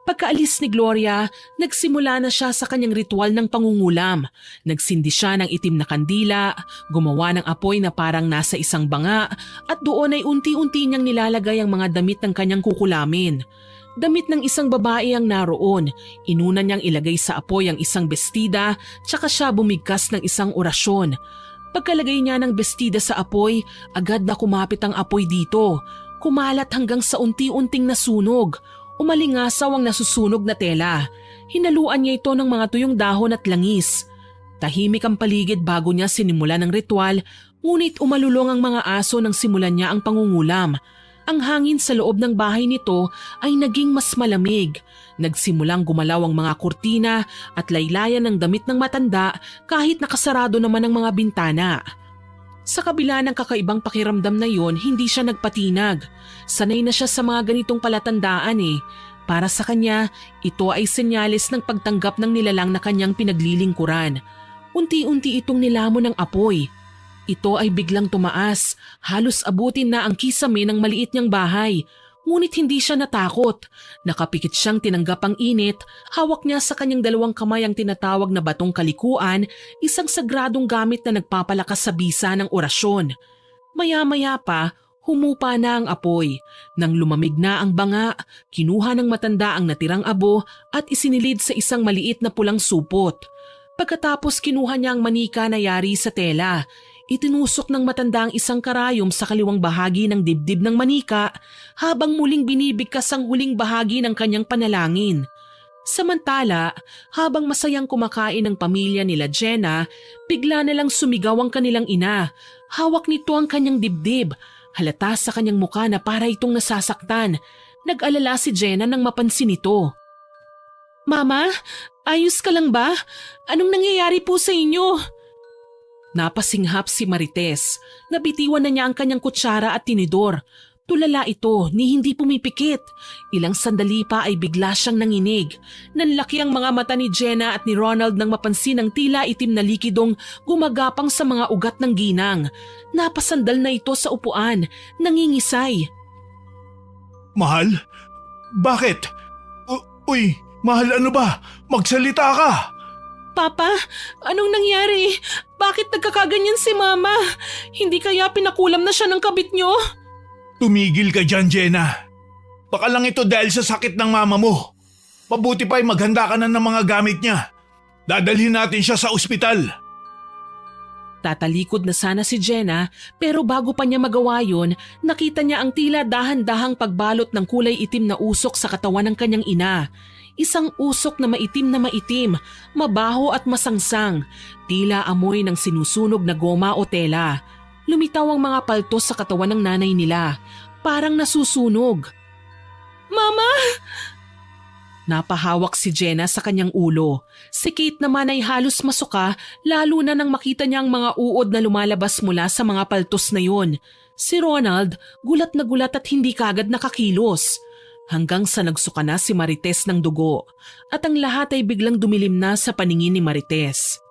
Pagkaalis ni Gloria, nagsimula na siya sa kanyang ritual ng pangungulam. Nagsindi siya ng itim na kandila, gumawa ng apoy na parang nasa isang banga, at doon ay unti-unti niyang nilalagay ang mga damit ng kanyang kukulamin. Damit ng isang babae ang naroon. Inuna niyang ilagay sa apoy ang isang bestida, tsaka siya bumigkas ng isang orasyon. Pagkalagay niya ng bestida sa apoy, agad na kumapit ang apoy dito. Kumalat hanggang sa unti-unting nasunog. Umalingasaw ang nasusunog na tela. Hinaluan niya ito ng mga tuyong dahon at langis. Tahimik ang paligid bago niya sinimulan ng ritual, ngunit umalulong ang mga aso nang simulan niya ang pangungulam. Ang hangin sa loob ng bahay nito ay naging mas malamig. Nagsimulang gumalaw ang mga kurtina at laylayan ng damit ng matanda kahit nakasarado naman ang mga bintana. Sa kabila ng kakaibang pakiramdam na yon, hindi siya nagpatinag. Sanay na siya sa mga ganitong palatandaan eh. Para sa kanya, ito ay senyales ng pagtanggap ng nilalang na kanyang pinaglilingkuran. Unti-unti itong nilamon ng apoy. Ito ay biglang tumaas, halos abutin na ang kisame ng maliit niyang bahay. Ngunit hindi siya natakot. Nakapikit siyang tinanggap ang init, hawak niya sa kanyang 2 kamay ang tinatawag na batong kalikuan, isang sagradong gamit na nagpapalakas sa bisa ng orasyon. Maya-maya pa, humupa na ang apoy. Nang lumamig na ang banga, kinuha ng matanda ang natirang abo at isinilid sa isang maliit na pulang supot. Pagkatapos kinuha niya ang manika na yari sa tela. Itinusok ng matanda ang isang karayom sa kaliwang bahagi ng dibdib ng manika habang muling binibigkas ang huling bahagi ng kanyang panalangin. Samantala, habang masayang kumakain ang pamilya nila Jenna, bigla na lang sumigaw ang kanilang ina. Hawak nito ang kanyang dibdib. Halata sa kanyang muka na para itong nasasaktan. Nag-alala si Jenna nang mapansin ito. Mama, ayos ka lang ba? Anong nangyayari po sa inyo? Napasinghap si Marites. Nabitiwan na niya ang kanyang kutsara at tinidor. Tulala ito ni hindi pumipikit. Ilang sandali pa ay bigla siyang nanginig. Nanlaki ang mga mata ni Jenna at ni Ronald nang mapansin ang tila itim na likidong gumagapang sa mga ugat ng ginang. Napasandal na ito sa upuan, nangingisay. Mahal? Bakit? Uy, mahal ano ba? Magsalita ka! Papa, anong nangyari? Bakit nagkakaganyan si Mama? Hindi kaya pinakulam na siya ng kabit niyo? Tumigil ka dyan, Jenna. Baka lang ito dahil sa sakit ng mama mo. Mabuti pa ay maghanda ka na ng mga gamit niya. Dadalhin natin siya sa ospital. Tatalikod na sana si Jenna pero bago pa niya magawa yun, nakita niya ang tila dahan-dahang pagbalot ng kulay itim na usok sa katawan ng kanyang ina. Isang usok na maitim, mabaho at masangsang, tila amoy ng sinusunog na goma o tela. Lumitaw ang mga paltos sa katawan ng nanay nila, parang nasusunog. Mama! Napahawak si Jenna sa kanyang ulo. Si Kate naman ay halos masuka lalo na nang makita niya ang mga uod na lumalabas mula sa mga paltos na yun. Si Ronald, gulat na gulat at hindi kagad nakakilos. Hanggang sa nagsuka na si Marites ng dugo at ang lahat ay biglang dumilim na sa paningin ni Marites.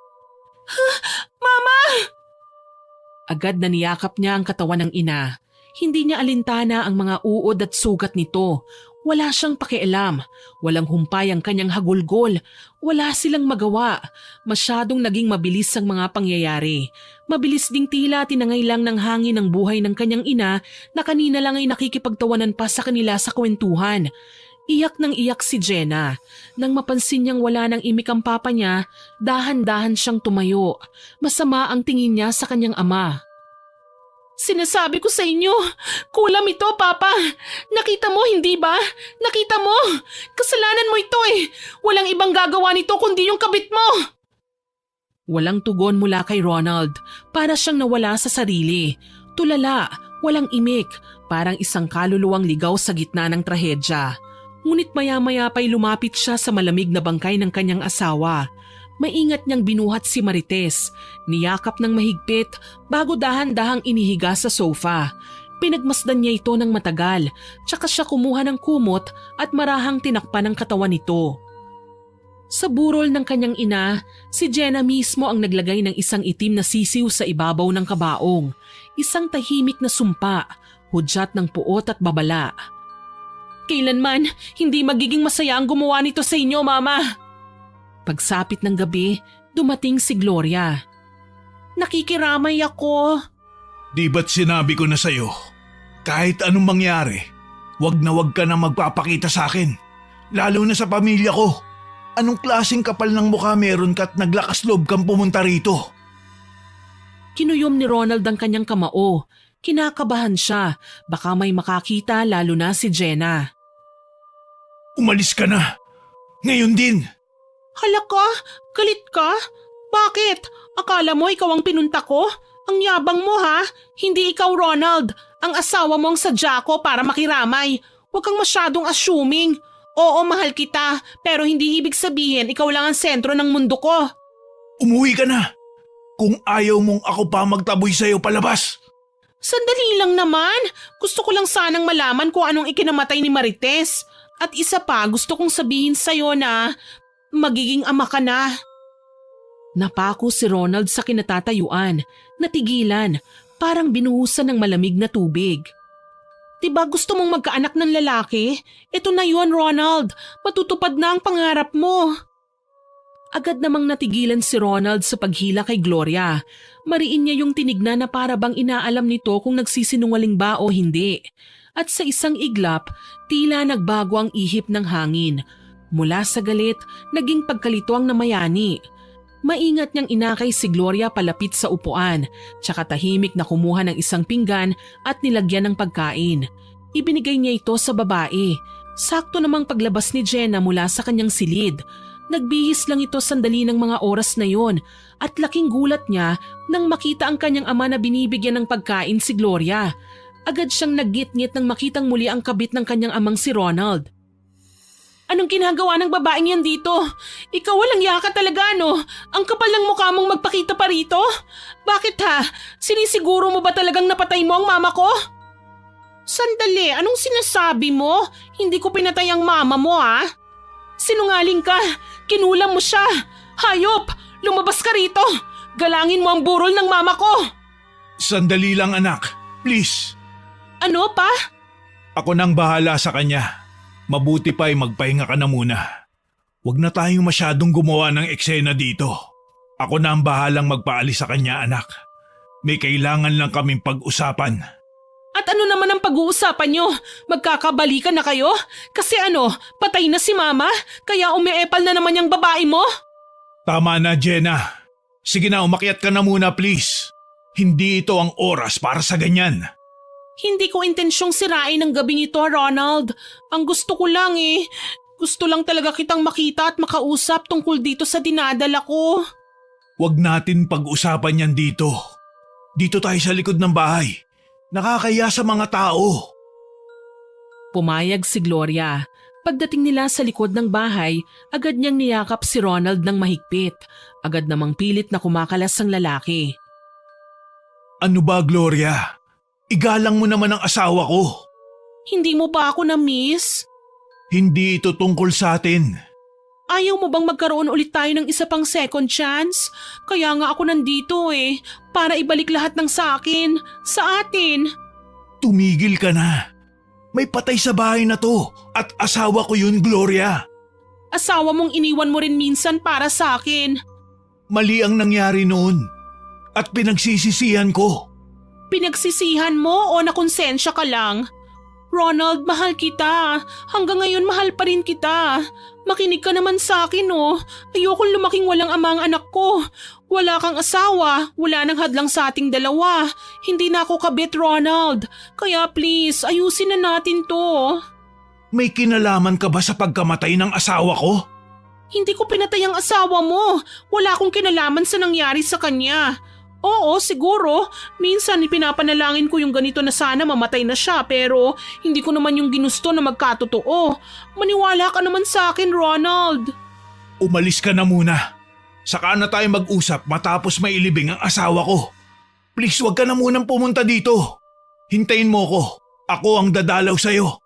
Mama! Agad na niyakap niya ang katawan ng ina. Hindi niya alintana ang mga uod at sugat nito. Wala siyang pakialam. Walang humpay ang kanyang hagulgol. Wala silang magawa. Masyadong naging mabilis ang mga pangyayari. Mabilis ding tila tinangay lang ng hangin ang buhay ng kanyang ina na kanina lang ay nakikipagtawanan pa sa kanila sa kwentuhan. Iyak nang iyak si Jenna. Nang mapansin niyang wala nang imik ang papa niya, dahan-dahan siyang tumayo. Masama ang tingin niya sa kanyang ama. Sinasabi ko sa inyo, kulam ito, Papa. Nakita mo, hindi ba? Nakita mo? Kasalanan mo ito eh. Walang ibang gagawa nito kundi yung kabit mo. Walang tugon mula kay Ronald. Para siyang nawala sa sarili. Tulala, walang imik. Parang isang kaluluwang ligaw sa gitna ng trahedya. Ngunit maya-maya pa'y lumapit siya sa malamig na bangkay ng kanyang asawa. Maingat niyang binuhat si Marites, niyakap ng mahigpit bago dahan-dahang inihiga sa sofa. Pinagmasdan niya ito ng matagal, tsaka siya kumuha ng kumot at marahang tinakpan ang katawan nito. Sa burol ng kanyang ina, si Jenna mismo ang naglagay ng isang itim na sisiw sa ibabaw ng kabaong. Isang tahimik na sumpa, hudyat ng puot at babala. Kailanman, hindi magiging masaya ang gumawa nito sa inyo, Mama. Pagsapit ng gabi, dumating si Gloria. Nakikiramay ako. Di ba't sinabi ko na sa'yo, kahit anong mangyari, wag ka na magpapakita sa akin. Lalo na sa pamilya ko. Anong klaseng kapal ng mukha meron ka at naglakas loob kang pumunta rito? Kinuyom ni Ronald ang kanyang kamao. Kinakabahan siya. Baka may makakita lalo na si Jenna. Umalis ka na. Ngayon din. Hala ka? Galit ka? Bakit? Akala mo ikaw ang pinunta ko? Ang yabang mo ha? Hindi ikaw, Ronald. Ang asawa mo ang sadya ko para makiramay. Huwag kang masyadong assuming. Oo, mahal kita, pero hindi ibig sabihin ikaw lang ang sentro ng mundo ko. Umuwi ka na. Kung ayaw mong ako pa magtaboy sa'yo palabas. Sandali lang naman. Gusto ko lang sanang malaman kung anong ikinamatay ni Marites. At isa pa, gusto kong sabihin sa'yo na magiging ama ka na. Napako si Ronald sa kinatatayuan, natigilan, parang binuhusan ng malamig na tubig. Diba gusto mong magkaanak ng lalaki? Ito na yon, Ronald. Matutupad na ang pangarap mo. Agad namang natigilan si Ronald sa paghila kay Gloria. Mariin niya yung tinignan na para bang inaalam nito kung nagsisinungaling ba o hindi. At sa isang iglap, tila nagbago ang ihip ng hangin. Mula sa galit, naging pagkalito ang namayani. Maingat niyang inakay si Gloria palapit sa upuan, tsaka tahimik na kumuha ng isang pinggan at nilagyan ng pagkain. Ibinigay niya ito sa babae. Sakto namang paglabas ni Jenna mula sa kanyang silid. Nagbihis lang ito sandali ng mga oras na yon at laking gulat niya nang makita ang kanyang ama na binibigyan ng pagkain si Gloria. Agad siyang naggit-ngit nang makitang muli ang kabit ng kanyang amang si Ronald. Anong ginagawa ng babaeng yan dito? Ikaw walang yaka talaga, no? Ang kapal ng mukha mong magpakita pa rito? Bakit ha? Sinisiguro mo ba talagang napatay mo ang mama ko? Sandali, anong sinasabi mo? Hindi ko pinatay ang mama mo, ha? Sinungaling ka! Kinulam mo siya! Hayop! Lumabas ka rito! Galangin mo ang burol ng mama ko! Sandali lang anak, please. Ano pa? Ako nang bahala sa kanya. Mabuti pa ay magpahinga ka na muna. Huwag na tayong masyadong gumawa ng eksena dito. Ako na ang bahalang magpaalis sa kanya anak. May kailangan lang kaming pag-usapan. At ano naman ang pag-uusapan nyo? Magkakabalikan na kayo? Kasi patay na si mama? Kaya umiepal na naman yung babae mo? Tama na Jenna. Sige na umakyat ka na muna please. Hindi ito ang oras para sa ganyan. Hindi ko intensyong sirain ang gabing ito, Ronald. Ang gusto ko lang gusto lang talaga kitang makita at makausap tungkol dito sa dinadala ko. Huwag natin pag-usapan yan dito. Dito tayo sa likod ng bahay. Nakakaya sa mga tao. Pumayag si Gloria. Pagdating nila sa likod ng bahay, agad niyang niyakap si Ronald ng mahigpit. Agad namang pilit na kumakalas ang lalaki. Ano ba Gloria? Igalang mo naman ang asawa ko. Hindi mo ba ako na-miss? Hindi ito tungkol sa atin. Ayaw mo bang magkaroon ulit tayo ng isa pang second chance? Kaya nga ako nandito para ibalik lahat ng sa atin. Tumigil ka na. May patay sa bahay na to at asawa ko yun, Gloria. Asawa mong iniwan mo rin minsan para sa akin. Mali ang nangyari noon at pinagsisisihan ko. Pinagsisihan mo o nakonsensya ka lang? Ronald, mahal kita. Hanggang ngayon mahal pa rin kita. Makinig ka naman sa akin Ayokong lumaking walang ama ang anak ko. Wala kang asawa, wala nang hadlang sa ating dalawa. Hindi na ako kabit, Ronald. Kaya please, ayusin na natin to. May kinalaman ka ba sa pagkamatay ng asawa ko? Hindi ko pinatay ang asawa mo. Wala akong kinalaman sa nangyari sa kanya. Oo, siguro. Minsan pinapanalangin ko yung ganito na sana mamatay na siya pero hindi ko naman yung ginusto na magkatotoo. Maniwala ka naman sa akin, Ronald. Umalis ka na muna. Saka na tayo mag-usap matapos mailibing ang asawa ko. Please wag ka na munang pumunta dito. Hintayin mo ko. Ako ang dadalaw sa'yo.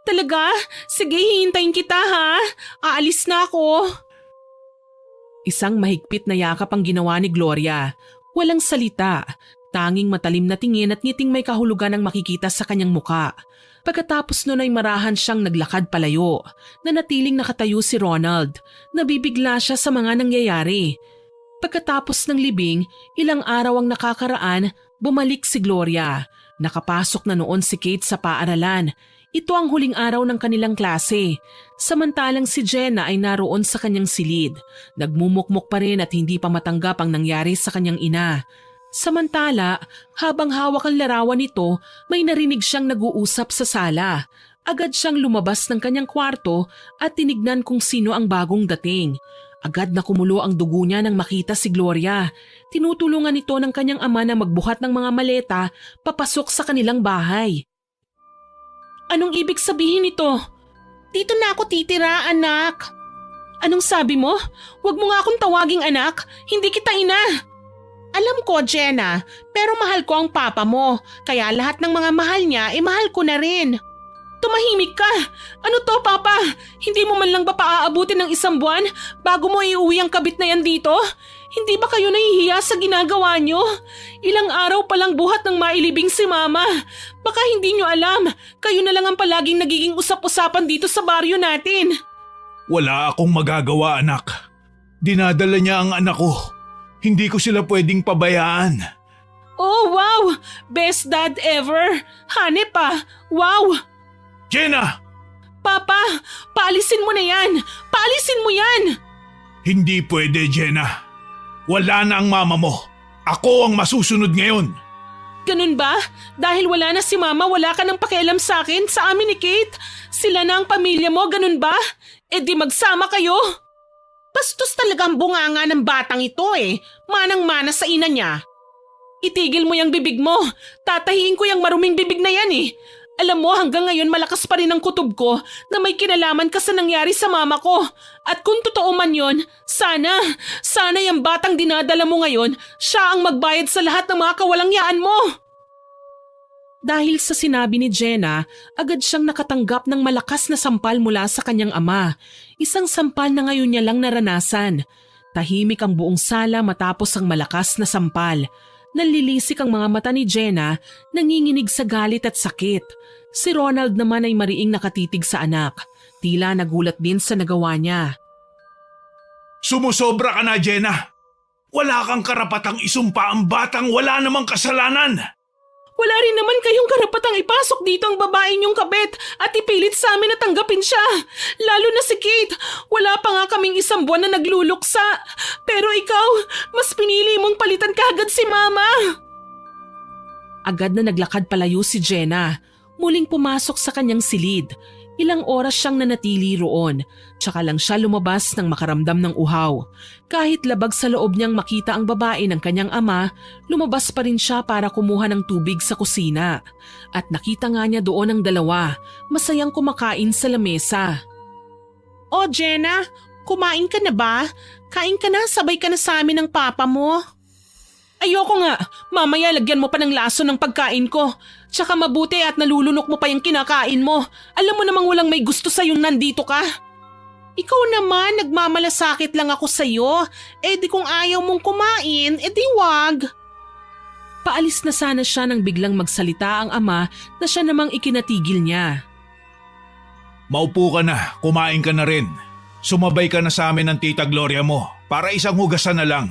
Talaga? Sige, hihintayin kita ha. Aalis na ako. Isang mahigpit na yakap ang ginawa ni Gloria. Walang salita, tanging matalim na tingin at ngiting may kahulugan ang makikita sa kanyang muka. Pagkatapos nun ay marahan siyang naglakad palayo. Nanatiling nakatayo si Ronald. Nabibigla siya sa mga nangyayari. Pagkatapos ng libing, ilang araw ang nakakaraan, bumalik si Gloria. Nakapasok na noon si Kate sa paaralan. Ito ang huling araw ng kanilang klase. Samantalang si Jenna ay naroon sa kanyang silid. Nagmumukmok pa rin at hindi pa matanggap ang nangyari sa kanyang ina. Samantala, habang hawak ang larawan nito, may narinig siyang nag-uusap sa sala. Agad siyang lumabas ng kanyang kwarto at tinignan kung sino ang bagong dating. Agad na kumulo ang dugo niya nang makita si Gloria. Tinutulungan ito ng kanyang ama na magbuhat ng mga maleta papasok sa kanilang bahay. Anong ibig sabihin nito? Dito na ako titira, anak. Anong sabi mo? Huwag mo nga akong tawaging anak. Hindi kita ina. Alam ko, Jenna, pero mahal ko ang papa mo. Kaya lahat ng mga mahal niya, mahal ko na rin. Tumahimik ka. Ano to, papa? Hindi mo man lang ba paaabutin ng isang buwan bago mo iuwi ang kabit na yan dito? Hindi ba kayo nahihiya sa ginagawa nyo? Ilang araw palang buhat ng mailibing si mama. Baka hindi nyo alam, kayo na lang ang palaging nagiging usap-usapan dito sa baryo natin. Wala akong magagawa anak. Dinadala niya ang anak ko. Hindi ko sila pwedeng pabayaan. Oh wow! Best dad ever! Hanep pa! Wow! Jenna! Papa! Paalisin mo na yan! Paalisin mo yan! Hindi pwede, Jenna. Wala na ang mama mo. Ako ang masusunod ngayon. Ganun ba? Dahil wala na si Mama, wala ka nang pakialam sa akin, sa amin ni Kate? Sila na ang pamilya mo, ganun ba? E di magsama kayo? Bastos talaga ang bunganga ng batang ito eh. Manang-mana sa ina niya. Itigil mo yung bibig mo. Tatahiin ko yung maruming bibig na yan eh. Alam mo, hanggang ngayon malakas pa rin ang kutob ko na may kinalaman ka sa nangyari sa mama ko. At kung totoo man yon, sana yung batang dinadala mo ngayon, siya ang magbayad sa lahat ng mga kawalangyaan mo. Dahil sa sinabi ni Jenna, agad siyang nakatanggap ng malakas na sampal mula sa kanyang ama. Isang sampal na ngayon niya lang naranasan. Tahimik ang buong sala matapos ang malakas na sampal. Nanlilisik ang mga mata ni Jenna, nanginginig sa galit at sakit. Si Ronald naman ay mariing nakatitig sa anak. Tila nagulat din sa nagawa niya. Sumusobra ka na, Jenna. Wala kang karapatang isumpa ang batang wala namang kasalanan. Wala rin naman kayong karapatang ipasok dito ang babae niyong kabet at ipilit sa amin na tanggapin siya. Lalo na si Kate. Wala pa nga kaming isang buwan na nagluluksa. Pero ikaw, mas pinili mong palitan kaagad si Mama. Agad na naglakad palayo si Jenna. Muling pumasok sa kanyang silid. Ilang oras siyang nanatili roon. Tsaka lang siya lumabas nang makaramdam ng uhaw. Kahit labag sa loob niyang makita ang babae ng kanyang ama, lumabas pa rin siya para kumuha ng tubig sa kusina. At nakita nga niya doon ang dalawa, masayang kumakain sa lamesa. "Oh Jenna, kumain ka na ba? Kain ka na, sabay ka na sa amin ng papa mo." "Ayoko nga, mamaya lagyan mo pa ng laso ng pagkain ko. Tsaka mabuti at nalulunok mo pa yung kinakain mo. Alam mo namang walang may gusto sa'yong nandito ka." "Ikaw naman, nagmamalasakit lang ako sa'yo. Eh di kung ayaw mong kumain, eh di wag." Paalis na sana siya nang biglang magsalita ang ama na siya namang ikinatigil niya. Maupo ka na, kumain ka na rin. Sumabay ka na sa amin ng tita Gloria mo para isang hugasan na lang.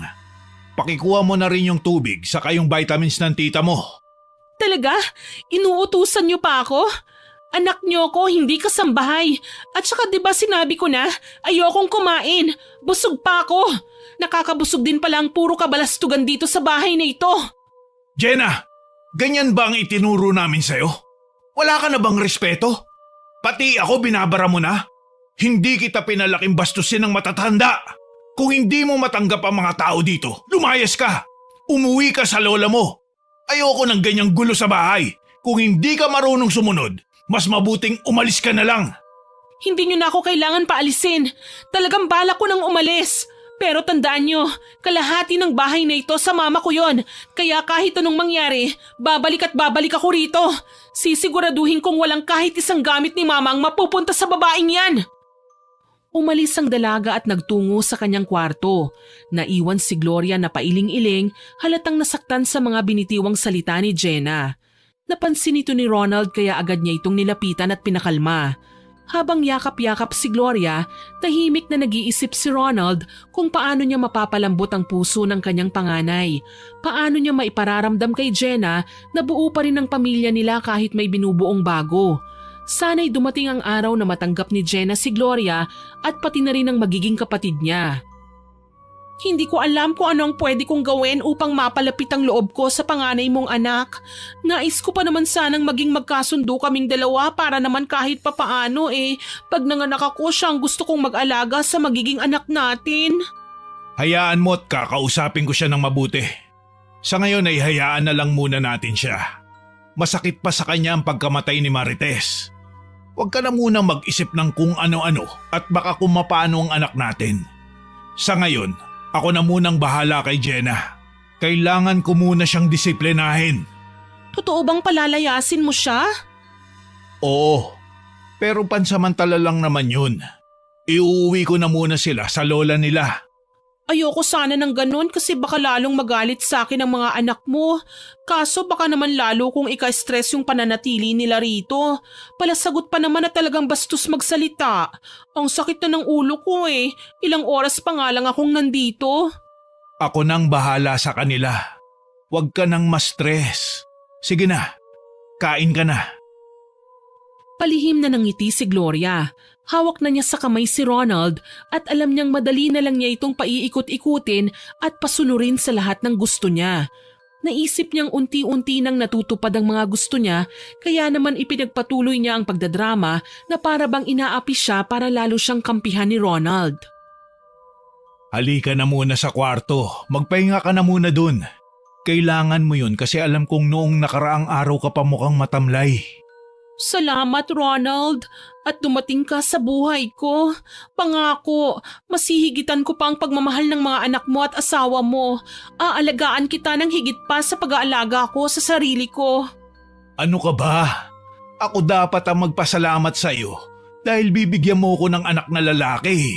Pakikuha mo na rin yung tubig saka yung vitamins ng tita mo. "Talaga? Inuutusan niyo pa ako? Anak niyo ko, hindi kasambahay. At saka 'di ba sinabi ko na, ayokong kumain. Busog pa ako. Nakakabusog din pala ang puro kabalastugan dito sa bahay na ito." Jenna, ganyan ba ang itinuro namin sa'yo? Wala ka na bang respeto? Pati ako binabara mo na? Hindi kita pinalaking bastusin ng matatanda. Kung hindi mo matanggap ang mga tao dito, lumayas ka. Umuwi ka sa lola mo. Ayoko ng ganyang gulo sa bahay. Kung hindi ka marunong sumunod, mas mabuting umalis ka na lang. "Hindi niyo na ako kailangan paalisin. Talagang balak ko nang umalis. Pero tandaan niyo, kalahati ng bahay na ito sa mama ko yon. Kaya kahit anong mangyari, babalik at babalik ako rito. Sisiguraduhin kong walang kahit isang gamit ni mama ang mapupunta sa babaeng yan." Umalis ang dalaga at nagtungo sa kanyang kwarto. Naiwan si Gloria na pailing-iling, halatang nasaktan sa mga binitiwang salita ni Jenna. Napansin ito ni Ronald kaya agad niya itong nilapitan at pinakalma. Habang yakap-yakap si Gloria, tahimik na nag-iisip si Ronald kung paano niya mapapalambot ang puso ng kanyang panganay. Paano niya maipararamdam kay Jenna na buo pa rin ang pamilya nila kahit may binubuong bago. Sana'y dumating ang araw na matanggap ni Jenna si Gloria at pati na rin ang magiging kapatid niya. "Hindi ko alam kung ano ang pwede kong gawin upang mapalapit ang loob ko sa panganay mong anak. Nais ko pa naman sanang maging magkasundo kaming dalawa para naman kahit papaano pag nanganak ako siya ang gusto kong mag-alaga sa magiging anak natin." Hayaan mo at kakausapin ko siya ng mabuti. Sa ngayon ay hayaan na lang muna natin siya. Masakit pa sa kanya ang pagkamatay ni Marites. Huwag ka na munang mag-isip ng kung ano-ano at baka kung mapano ang anak natin. Sa ngayon, ako na munang bahala kay Jenna. Kailangan ko muna siyang disiplinahin. "Totoo bang palalayasin mo siya?" Oo, pero pansamantala lang naman yun. Iuwi ko na muna sila sa lola nila. "Ayoko sana ng ganun kasi baka lalong magalit sa akin ang mga anak mo. Kaso baka naman lalo kung ika-stress yung pananatili nila rito. Palasagot pa naman na talagang bastos magsalita. Ang sakit na ng ulo ko Ilang oras pa nga lang akong nandito." Ako nang bahala sa kanila. Huwag ka nang ma-stress. Sige na, kain ka na. Palihim na nangiti si Gloria. Hawak na niya sa kamay si Ronald at alam niyang madali na lang niya itong paiikot-ikutin at pasunurin sa lahat ng gusto niya. Naisip niyang unti-unti nang natutupad ang mga gusto niya, kaya naman ipinagpatuloy niya ang pagdadrama na para bang inaapi siya para lalo siyang kampihan ni Ronald. Halika na muna sa kwarto. Magpahinga ka na muna dun. Kailangan mo yun kasi alam kong noong nakaraang araw ka pa mukhang matamlay. Salamat, Ronald, at dumating ka sa buhay ko. Pangako, masihigitan ko pa ang pagmamahal ng mga anak mo at asawa mo. Aalagaan kita ng higit pa sa pag-aalaga ko sa sarili ko. Ano ka ba? Ako dapat ang magpasalamat sa iyo dahil bibigyan mo ko ng anak na lalaki.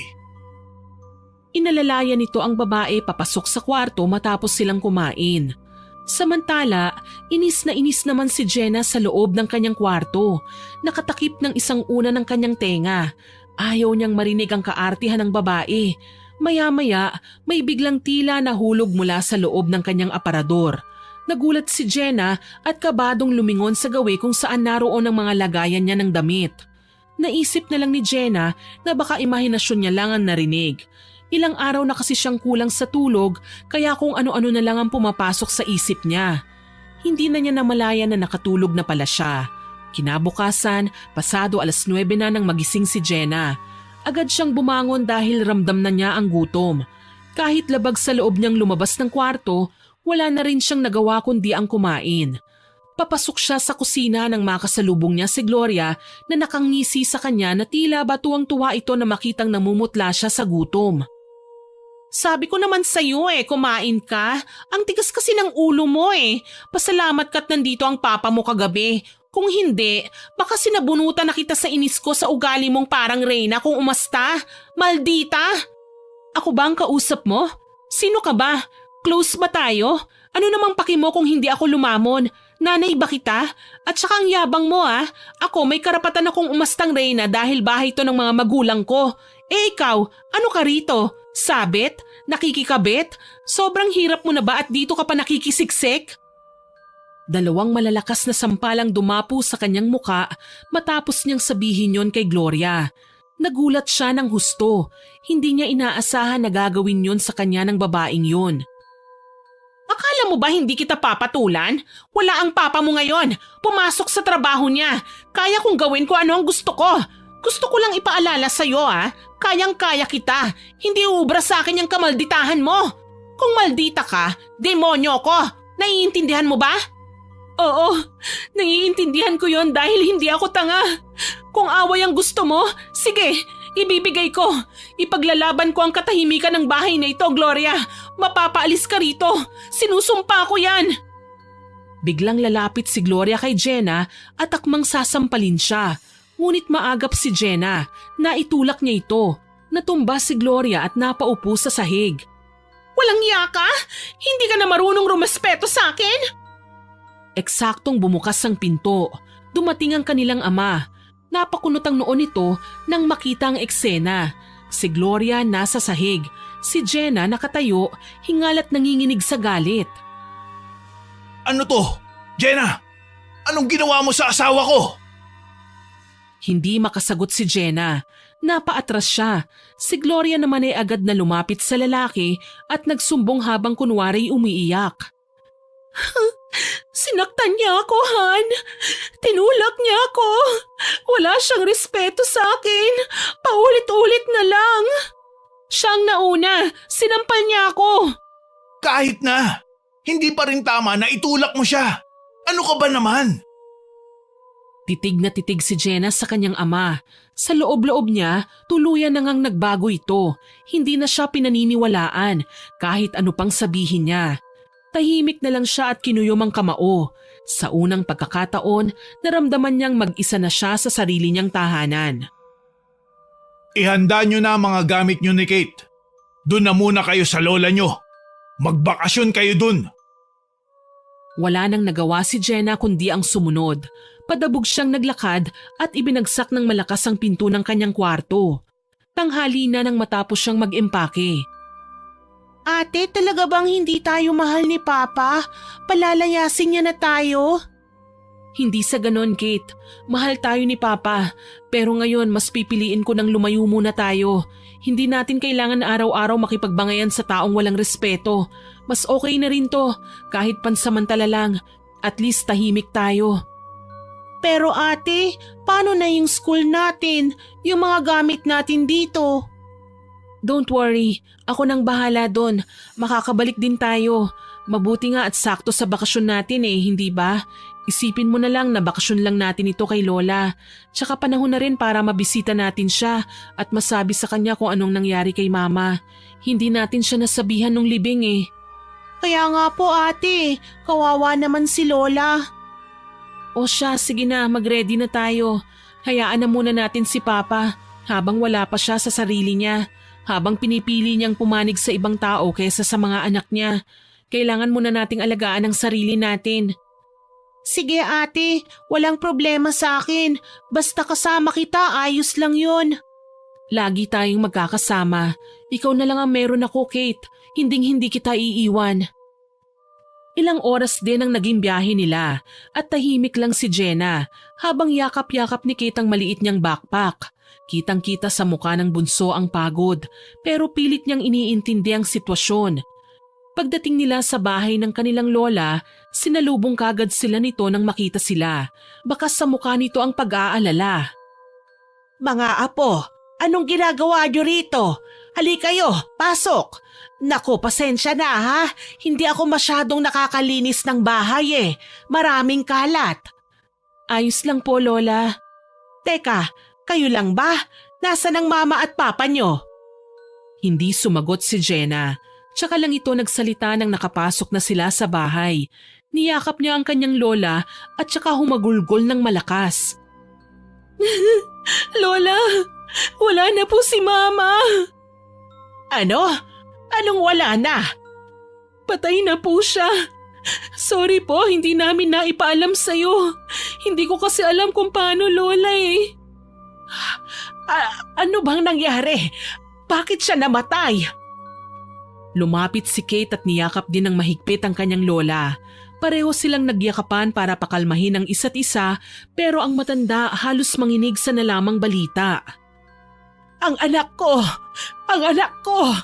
Inalalaya nito ang babae papasok sa kwarto matapos silang kumain. Samantala, inis na inis naman si Jenna sa loob ng kanyang kwarto. Nakatakip ng isang una ng kanyang tenga. Ayaw niyang marinig ang kaartihan ng babae. Maya-maya, may biglang tila na hulog mula sa loob ng kanyang aparador. Nagulat si Jenna at kabadong lumingon sa gawi kung saan naroon ang mga lagayan niya ng damit. Naisip na lang ni Jenna na baka imahinasyon niya lang ang narinig. Ilang araw na kasi siyang kulang sa tulog kaya kung ano-ano na lang ang pumapasok sa isip niya. Hindi na niya namalayan na nakatulog na pala siya. Kinabukasan, pasado 9:00 na nang magising si Jenna. Agad siyang bumangon dahil ramdam na niya ang gutom. Kahit labag sa loob niyang lumabas ng kwarto, wala na rin siyang nagawa kundi ang kumain. Papasok siya sa kusina nang makasalubong niya si Gloria na nakangisi sa kanya na tila ba tuwang-tuwa ito na makitang namumutla siya sa gutom. Sabi ko naman sa'yo kumain ka. Ang tigas kasi ng ulo mo Pasalamat ka't nandito ang papa mo kagabi. Kung hindi, baka sinabunutan na kita sa inis ko sa ugali mong parang reyna kung umasta. Maldita! Ako ba ang kausap mo? Sino ka ba? Close ba tayo? Ano namang paki mo kung hindi ako lumamon? Nanay ba kita? At saka ang yabang mo Ako may karapatan akong umastang reyna dahil bahay to ng mga magulang ko. Ikaw, ano ka rito? Sabit? Nakikikabit? Sobrang hirap mo na ba at dito ka pa nakikisiksik? Dalawang malalakas na sampalang dumapo sa kanyang muka matapos niyang sabihin yon kay Gloria. Nagulat siya ng husto. Hindi niya inaasahan na gagawin yon sa kanya ng babaeng yon. Akala mo ba hindi kita papatulan? Wala ang papa mo ngayon. Pumasok sa trabaho niya. Kaya kong gawin ko ano ang gusto ko. Gusto ko lang ipaalala sa'yo Kayang-kaya kita. Hindi ubra sa akin yung kamalditahan mo. Kung maldita ka, demonyo ko. Naiintindihan mo ba? Oo, naiintindihan ko yon dahil hindi ako tanga. Kung away ang gusto mo, sige, ibibigay ko. Ipaglalaban ko ang katahimikan ng bahay na ito, Gloria. Mapapaalis ka rito. Sinusumpa ko yan. Biglang lalapit si Gloria kay Jenna at akmang sasampalin siya. Ngunit maagap si Jenna. Naitulak niya ito. Natumba si Gloria at napaupo sa sahig. Walang iya ka? Hindi ka na marunong rumespeto sa akin? Eksaktong bumukas ang pinto. Dumating ang kanilang ama. Napakunot ang noon nito nang makita ang eksena. Si Gloria nasa sahig. Si Jenna nakatayo, hingal at nanginginig sa galit. Ano to? Jenna! Anong ginawa mo sa asawa ko? Hindi makasagot si Jenna. Napaatras siya. Si Gloria naman ay agad na lumapit sa lalaki at nagsumbong habang kunwari umiiyak. Sinaktan niya ako, Han. Tinulak niya ako. Wala siyang respeto sa akin. Paulit-ulit na lang. Siyang nauna. Sinampal niya ako. Kahit na. Hindi pa rin tama na itulak mo siya. Ano ka ba naman? Titig na titig si Jenna sa kanyang ama. Sa loob-loob niya, tuluyan na ngang nagbago ito. Hindi na siya pinaniniwalaan kahit ano pang sabihin niya. Tahimik na lang siya at kinuyom ang kamao. Sa unang pagkakataon, naramdaman niyang mag-isa na siya sa sarili niyang tahanan. Ihanda niyo na ang mga gamit niyo ni Kate. Doon na muna kayo sa lola niyo. Magbakasyon kayo dun. Wala nang nagawa si Jenna kundi ang sumunod. Padabog siyang naglakad at ibinagsak ng malakas ang pinto ng kanyang kwarto. Tanghali na nang matapos siyang mag-empake. Ate, talaga bang hindi tayo mahal ni Papa? Palalayasin niya na tayo? Hindi sa ganon, Kate. Mahal tayo ni Papa. Pero ngayon, mas pipiliin ko nang lumayo muna tayo. Hindi natin kailangan araw-araw makipagbangayan sa taong walang respeto. Mas okay na rin to, kahit pansamantala lang. At least tahimik tayo. Pero ate, paano na yung school natin? Yung mga gamit natin dito? Don't worry, ako nang bahala doon. Makakabalik din tayo. Mabuti nga at sakto sa bakasyon natin hindi ba? Isipin mo na lang na bakasyon lang natin ito kay Lola. Tsaka panahon na rin para mabisita natin siya at masabi sa kanya kung anong nangyari kay Mama. Hindi natin siya nasabihan nung libing Kaya nga po ate, kawawa naman si Lola. O siya, sige na, mag-ready na tayo. Hayaan na muna natin si Papa habang wala pa siya sa sarili niya. Habang pinipili niyang pumanig sa ibang tao kaysa sa mga anak niya. Kailangan muna nating alagaan ang sarili natin. Sige ate, walang problema sa akin. Basta kasama kita, ayos lang yun. Lagi tayong magkakasama. Ikaw na lang ang meron ako, Kate. Hinding-hindi kita iiwan. Ilang oras din ang naging biyahe nila at tahimik lang si Jenna habang yakap-yakap ni Kate ang maliit niyang backpack. Kitang-kita sa mukha ng bunso ang pagod pero pilit niyang iniintindi ang sitwasyon. Pagdating nila sa bahay ng kanilang lola, sinalubong kagad sila nito nang makita sila. Bakas sa mukha nito ang pag-aalala. Mga apo, anong ginagawa niyo rito? Halika kayo, pasok. Naku, pasensya na ha. Hindi ako masyadong nakakalinis ng bahay Maraming kalat. Ayos lang po, Lola. Teka, kayo lang ba? Nasaan ang mama at papa niyo? Hindi sumagot si Jenna. Tsaka lang ito nagsalita nang nakapasok na sila sa bahay. Niyakap niya ang kanyang lola at tsaka humagulgol ng malakas. Lola, wala na po si Mama. Ano? Anong wala na? Patay na po siya. Sorry po, hindi namin naipaalam sa'yo. Hindi ko kasi alam kung paano, Lola Ano bang nangyari? Bakit siya namatay? Lumapit si Kate at niyakap din ng mahigpit ang kanyang lola. Pareho silang nagyakapan para pakalmahin ang isa't isa pero ang matanda halos manginig sa nalamang balita. Ang anak ko! Ang anak ko!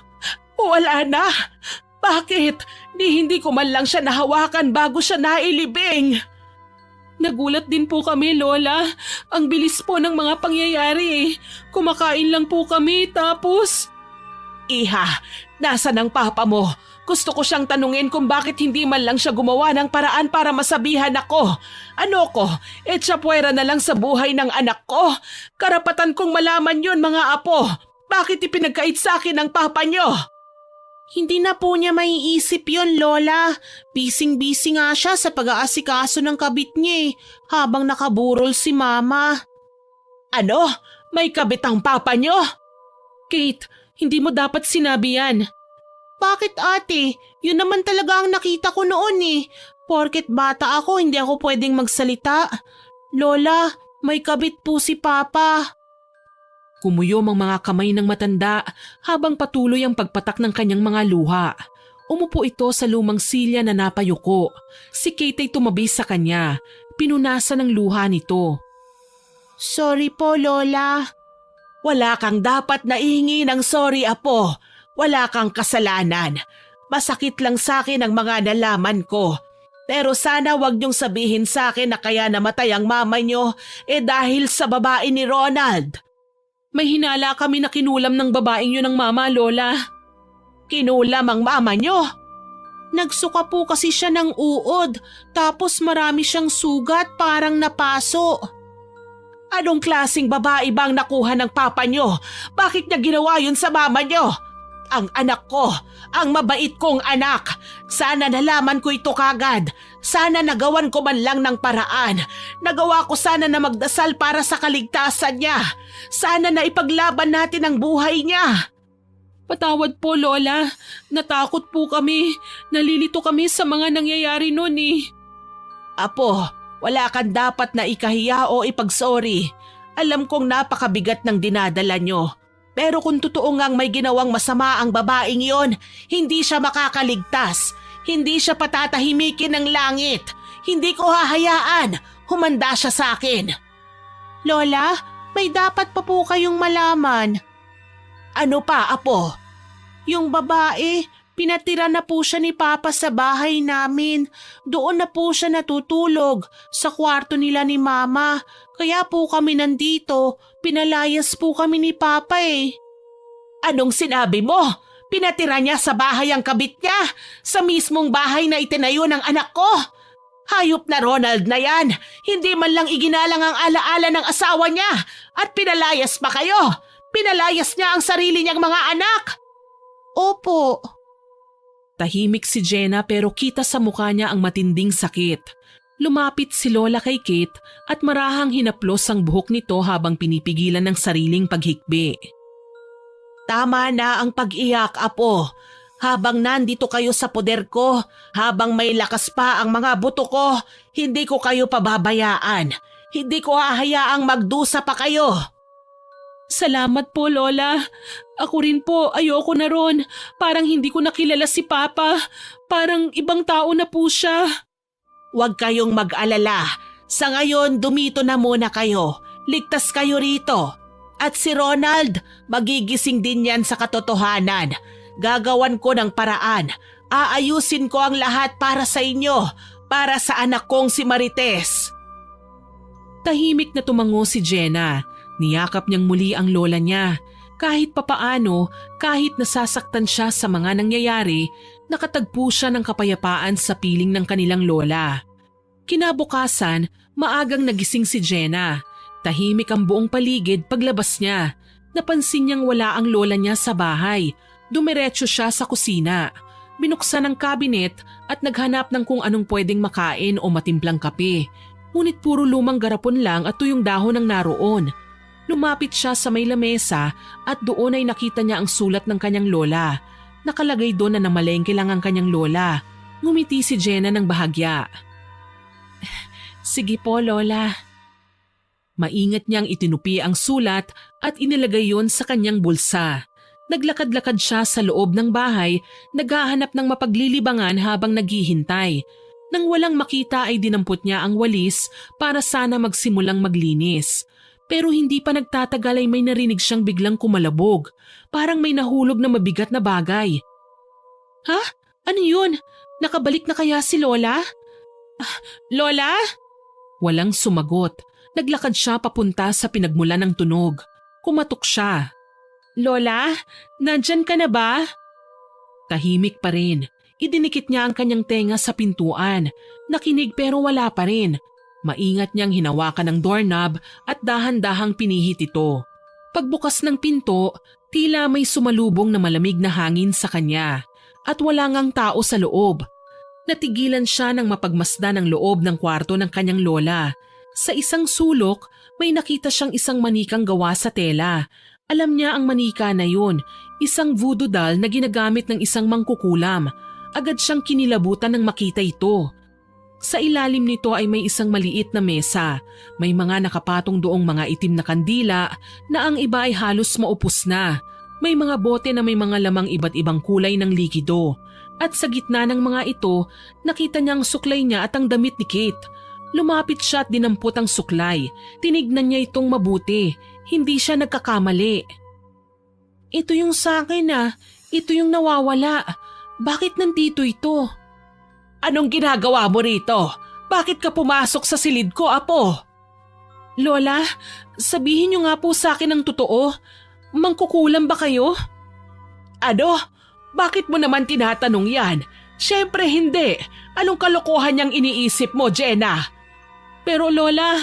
Wala na! Bakit? Hindi ko man lang siya nahawakan bago siya nailibing. Nagulat din po kami, Lola. Ang bilis po ng mga pangyayari Kumakain lang po kami tapos… Iha, nasaan ang papa mo? Gusto ko siyang tanungin kung bakit hindi man lang siya gumawa ng paraan para masabihan ako. Ano ko? Etsapuera na lang sa buhay ng anak ko? Karapatan kong malaman yun, mga apo. Bakit ipinagkait sa akin ng papa niyo? Hindi na po niya maiisip yun, Lola. Bising-busy nga siya sa pag-aasikaso ng kabit niya habang nakaburol si Mama. Ano? May kabit ang papa niyo? Kate, hindi mo dapat sinabi yan. Bakit ate? Yun naman talaga ang nakita ko noon Porket bata ako, hindi ako pwedeng magsalita. Lola, may kabit po si Papa. Kumuyom ang mga kamay ng matanda habang patuloy ang pagpatak ng kanyang mga luha. Umupo ito sa lumang silya na napayuko. Si Kate ay tumabi sa kanya. Pinunasan ng luha nito. Sorry po, Lola. Wala kang dapat na ihingi ng sorry, apo. Wala kang kasalanan. Masakit lang sa akin ang mga nalaman ko. Pero sana wag niyong sabihin sa akin na kaya namatay ang mama niyo dahil sa babae ni Ronald. May hinala kami na kinulam ng babaeng yun ng mama, Lola. Kinulam ang mama niyo? Nagsuka po kasi siya ng uod, tapos marami siyang sugat parang napaso. Anong klaseng babae bang nakuha ng papa niyo? Bakit niya ginawa yun sa mama niyo? Ang anak ko, ang mabait kong anak. Sana nalaman ko ito kagad. Sana nagawan ko man lang ng paraan. Nagawa ko sana na magdasal para sa kaligtasan niya. Sana na ipaglaban natin ang buhay niya. Patawad po, Lola. Natakot po kami. Nalilito kami sa mga nangyayari noon Apo, wala kang dapat na ikahiya o ipagsorry. Alam kong napakabigat ng dinadala nyo. Pero kung totoo ngang may ginawang masama ang babaeng yon, hindi siya makakaligtas. Hindi siya patatahimikin ng langit. Hindi ko hahayaan. humanda siya sa akin. Lola, may dapat pa po kayong malaman. Ano pa, Apo? Yung babae, pinatira na po siya ni Papa sa bahay namin. Doon na po siya natutulog sa kwarto nila ni Mama. Kaya po kami nandito, pinalayas po kami ni Papa eh. Anong sinabi mo? Pinatira niya sa bahay ang kabit niya, sa mismong bahay na itinayo ng anak ko. Hayop na Ronald na yan, hindi man lang iginalang ang alaala ng asawa niya at pinalayas pa kayo. Pinalayas niya ang sarili niyang mga anak. Opo. Tahimik si Jenna pero kita sa mukha niya ang matinding sakit. Lumapit si Lola kay Kate at marahang hinaplos ang buhok nito habang pinipigilan ng sariling paghikbi. Tama na ang pag-iyak, Apo. Habang nandito kayo sa poder ko, habang may lakas pa ang mga buto ko, hindi ko kayo pababayaan. Hindi ko hahayaang magdusa pa kayo. Salamat po, Lola. Ako rin po, ayoko na ron. Parang hindi ko nakilala si Papa. Parang ibang tao na po siya. Huwag kayong mag-alala. Sa ngayon, dumito na muna kayo. Ligtas kayo rito. At si Ronald, magigising din yan sa katotohanan. Gagawan ko ng paraan. Aayusin ko ang lahat para sa inyo, para sa anak kong si Marites. Tahimik na tumango si Jenna. Niyakap niyang muli ang lola niya. Kahit papaano, kahit nasasaktan siya sa mga nangyayari, nakatagpo siya ng kapayapaan sa piling ng kanilang lola. Kinabukasan, maagang nagising si Jenna. Tahimik ang buong paligid paglabas niya. Napansin niyang wala ang lola niya sa bahay. Dumiretso siya sa kusina. Binuksan ang kabinet at naghanap ng kung anong pwedeng makain o matimplang kape. Ngunit puro lumang garapon lang at tuyong dahon ang naroon. Lumapit siya sa may lamesa at doon ay nakita niya ang sulat ng kanyang lola. Nakalagay doon na namalengke lang ang kanyang lola. Ngumiti si Jenna ng bahagya. Sige po, Lola. Maingat niyang itinupi ang sulat at inilagay yon sa kanyang bulsa. Naglakad-lakad siya sa loob ng bahay, naghahanap ng mapaglilibangan habang naghihintay. Nang walang makita ay dinampot niya ang walis para sana magsimulang maglinis. Pero hindi pa nagtatagal ay may narinig siyang biglang kumalabog. Parang may nahulog na mabigat na bagay. Ha? Ano yun? Nakabalik na kaya si Lola? Lola? Walang sumagot. Naglakad siya papunta sa pinagmulan ng tunog. Kumatok siya. Lola, nandyan ka na ba? Tahimik pa rin. Idinikit niya ang kanyang tenga sa pintuan. Nakinig pero wala pa rin. Maingat niyang hinawakan ng doorknob at dahan-dahang pinihit ito. Pagbukas ng pinto, tila may sumalubong na malamig na hangin sa kanya at wala ngang tao sa loob. Natigilan siya nang mapagmasdan ang loob ng kwarto ng kanyang lola. Sa isang sulok, may nakita siyang isang manikang gawa sa tela. Alam niya ang manika na yun, isang voodoo doll na ginagamit ng isang mangkukulam. Agad siyang kinilabutan nang makita ito. Sa ilalim nito ay may isang maliit na mesa. May mga nakapatong doong mga itim na kandila na ang iba ay halos maupos na. May mga bote na may mga lamang iba't ibang kulay ng likido. At sa gitna ng mga ito, nakita niya ang suklay niya at ang damit ni Kate. Lumapit siya at dinampot ang suklay. Tinignan niya itong mabuti. Hindi siya nagkakamali. Ito yung sa akin ah. Ito yung nawawala. Bakit nandito ito? Anong ginagawa mo rito? Bakit ka pumasok sa silid ko, Apo? Lola, sabihin niyo nga po sa akin ang totoo. Mangkukulam ba kayo? Ano? Bakit mo naman tinatanong yan? Siyempre hindi. Anong kalokohan niyang iniisip mo, Jenna? Pero Lola,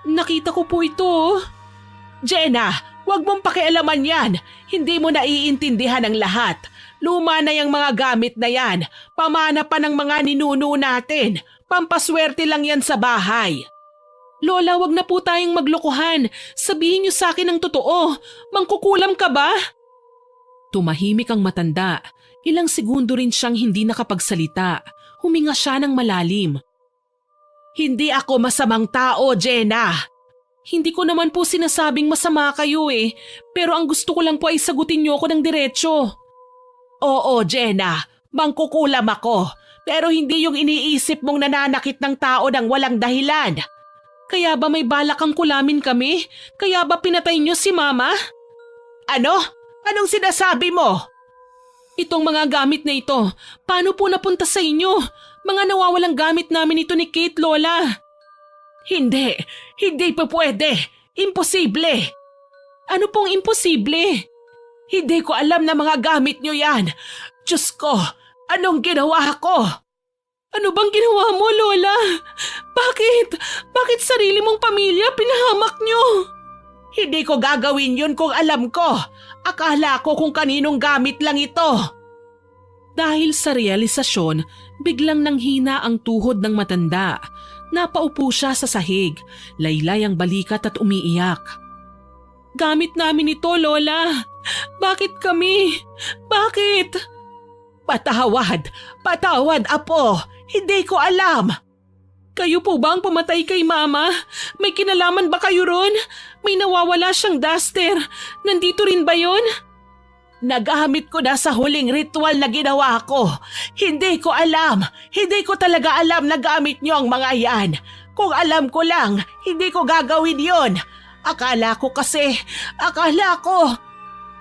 nakita ko po ito. Jenna, huwag mong pakialaman yan. Hindi mo naiintindihan ang lahat. Luma na yung mga gamit na yan. Pamana pa ng mga ninuno natin. Pampaswerte lang yan sa bahay. Lola, wag na po tayong maglokohan. Sabihin niyo sa akin ang totoo. Mangkukulam ka ba? Tumahimik ang matanda. Ilang segundo rin siyang hindi nakapagsalita. Huminga siya ng malalim. Hindi ako masamang tao, Jenna. Hindi ko naman po sinasabing masama kayo eh. Pero ang gusto ko lang po ay sagutin niyo ako ng diretso. Oo, Jenna. Mangkukulam ako. Pero hindi yung iniisip mong nananakit ng tao ng walang dahilan. Kaya ba may balak kang kulamin kami? Kaya ba pinatay niyo si Mama? Ano? Anong sinasabi mo? Itong mga gamit na ito, paano po napunta sa inyo? Mga nawawalang gamit namin ito ni Kate, Lola. Hindi pa pwede. Imposible. Ano pong imposible? Hindi ko alam na mga gamit niyo yan. Diyos ko, anong ginawa ko? Ano bang ginawa mo, Lola? Bakit? Bakit sarili mong pamilya pinahamak niyo? Hindi ko gagawin yun kung alam ko. Akala ko kung kaninong gamit lang ito. Dahil sa realisasyon, biglang nanghina ang tuhod ng matanda. Napaupo siya sa sahig, laylay ang balikat at umiiyak. Gamit namin ito, Lola. Bakit kami? Bakit? Patawad, Apo. Hindi ko alam. Kayo po ba ang pumatay kay Mama? May kinalaman ba kayo ron? May nawawala siyang duster. Nandito rin ba yun? Nagamit ko na sa huling ritual na ginawa ko. Hindi ko alam. Hindi ko talaga alam na gamit niyo ang mga yan. Kung alam ko lang, hindi ko gagawin yon. Akala ko.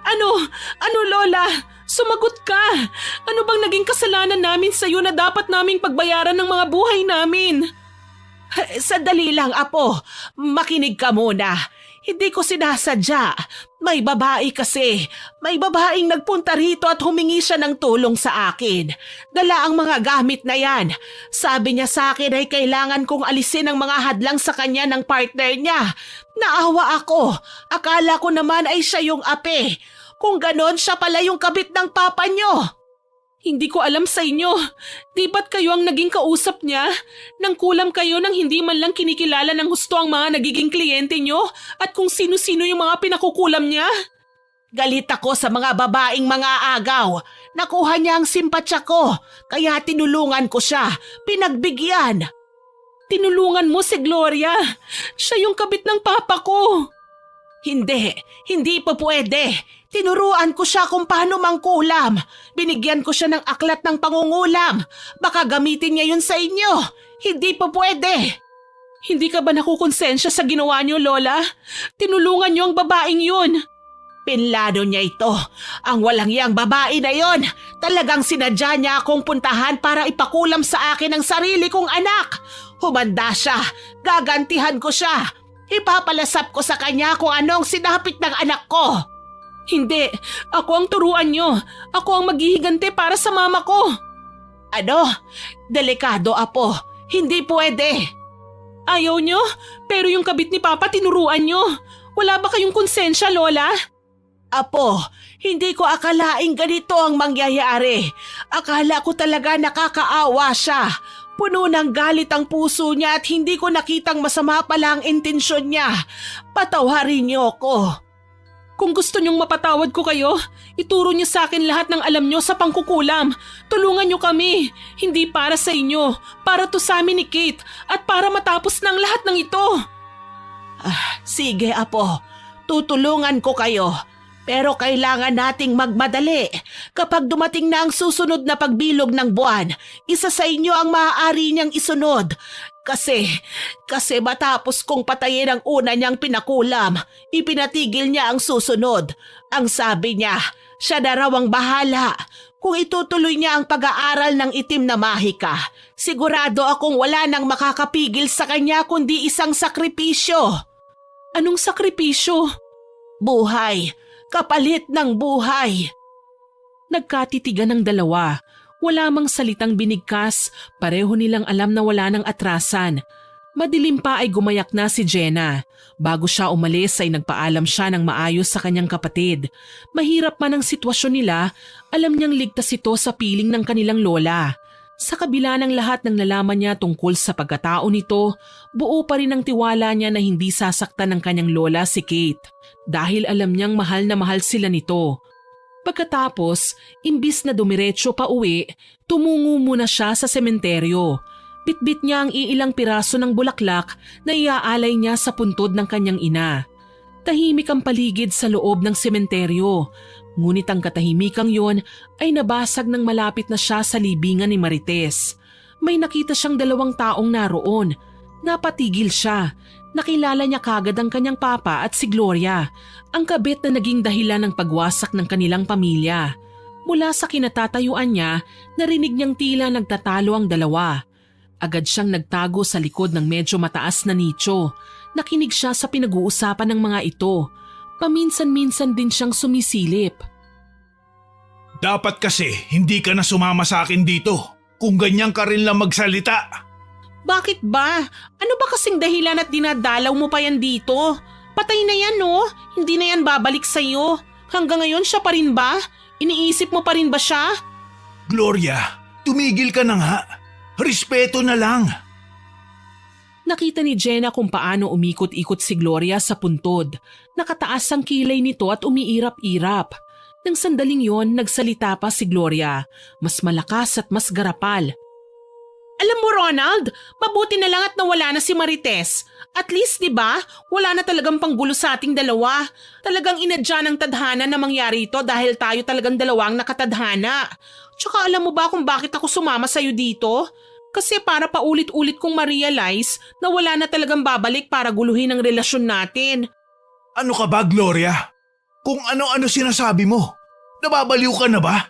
Ano Lola? Sumagot ka! Ano bang naging kasalanan namin sa'yo na dapat naming pagbayaran ng mga buhay namin? Sandali lang, Apo. Makinig ka muna. Hindi ko sinasadya. May babae kasi. May babaeng nagpunta rito at humingi siya ng tulong sa akin. Dala ang mga gamit na yan. Sabi niya sa akin ay kailangan kong alisin ang mga hadlang sa kanya ng partner niya. Naawa ako. Akala ko naman ay siya yung ape. Kung ganon, siya pala yung kabit ng papa niyo. Hindi ko alam sa inyo. Di ba't kayo ang naging kausap niya? Nang kulam kayo nang hindi man lang kinikilala ng husto ang mga nagiging kliyente niyo at kung sino-sino yung mga pinakukulam niya? Galit ako sa mga babaeng mga agaw. Nakuha niya ang simpatsya ko, kaya tinulungan ko siya, pinagbigyan. Tinulungan mo si Gloria. Siya yung kabit ng papa ko. Hindi pa pwede. Tinuruan ko siya kung paano mangkulam. Binigyan ko siya ng aklat ng pangungulam. Baka gamitin niya yun sa inyo. Hindi pa pwede. Hindi ka ba nakukonsensya sa ginawa niyo, Lola? Tinulungan niyo ang babaeng yun. Pinlano niya ito. Ang walang iyang babae na yon. Talagang sinadya niya akong puntahan para ipakulam sa akin ang sarili kong anak. Humanda siya. Gagantihan ko siya. Ipapalasap ko sa kanya kung anong sinapit ng anak ko. Hindi. Ako ang turuan niyo. Ako ang maghihigante para sa mama ko. Ano? Delikado, Apo. Hindi pwede. Ayaw niyo? Pero yung kabit ni Papa tinuruan niyo. Wala ba kayong konsensya, Lola? Apo, hindi ko akalaing ganito ang mangyayari. Akala ko talaga nakakaawa siya. Puno ng galit ang puso niya at hindi ko nakitang masama pala ang intensyon niya. Patawarin niyo ako. Kung gusto niyong mapatawad ko kayo, ituro niyo sa akin lahat ng alam niyo sa pangkukulam. Tulungan niyo kami. Hindi para sa inyo, para to sa amin ni Kate at para matapos ng lahat ng ito. Sige, Apo. Tutulungan ko kayo. Pero kailangan nating magmadali. Kapag dumating na ang susunod na pagbilog ng buwan, isa sa inyo ang maaari niyang isunod. Kasi matapos kong patayin ang una niyang pinakulam, ipinatigil niya ang susunod. Ang sabi niya, siya na raw ang bahala. Kung itutuloy niya ang pag-aaral ng itim na mahika, sigurado akong wala nang makakapigil sa kanya kundi isang sakripisyo. Anong sakripisyo? Buhay. Kapalit ng buhay. Nagkatitigan ng dalawa. Wala mang salitang binigkas, pareho nilang alam na wala nang atrasan. Madilim pa ay gumayak na si Jenna. Bago siya umalis ay nagpaalam siya ng maayos sa kanyang kapatid. Mahirap man ang sitwasyon nila, alam niyang ligtas ito sa piling ng kanilang lola. Sa kabila ng lahat ng nalaman niya tungkol sa pagkatao nito, buo pa rin ang tiwala niya na hindi sasaktan ng kanyang lola si Kate dahil alam niyang mahal na mahal sila nito. Pagkatapos, imbis na dumiretso pa uwi, tumungo muna siya sa sementeryo. Bitbit niya ang iilang piraso ng bulaklak na iaalay niya sa puntod ng kanyang ina. Tahimik ang paligid sa loob ng sementeryo. Ngunit ang katahimikang yon ay nabasag nang malapit na siya sa libingan ni Marites. May nakita siyang dalawang taong naroon. Napatigil siya. Nakilala niya kagad ang kanyang papa at si Gloria, ang kabit na naging dahilan ng pagwasak ng kanilang pamilya. Mula sa kinatatayuan niya, narinig niyang tila nagtatalo ang dalawa. Agad siyang nagtago sa likod ng medyo mataas na nicho. Nakinig siya sa pinag-uusapan ng mga ito. Paminsan-minsan din siyang sumisilip. Dapat kasi hindi ka na sumama sa akin dito. Kung ganyan ka rin lang magsalita. Bakit ba? Ano ba kasing dahilan at dinadalaw mo pa yan dito? Patay na yan, no? Hindi na yan babalik sa'yo. Hanggang ngayon siya pa rin ba? Iniisip mo pa rin ba siya? Gloria, tumigil ka na nga. Respeto na lang. Nakita ni Jenna kung paano umikot-ikot si Gloria sa puntod. Nakataas ang kilay nito at umiirap-irap. Nang sandaling yon, nagsalita pa si Gloria. Mas malakas at mas garapal. Alam mo Ronald, mabuti na lang at nawala na si Marites. At least 'di ba, wala na talagang panggulo sa ating dalawa. Talagang inadya ng tadhana na mangyari ito dahil tayo talagang dalawang nakatadhana. Tsaka alam mo ba kung bakit ako sumama sa'yo dito? Kasi para paulit-ulit kong ma-realize na wala na talagang babalik para guluhin ang relasyon natin. Ano ka ba, Gloria? Kung ano-ano sinasabi mo, nababaliw ka na ba?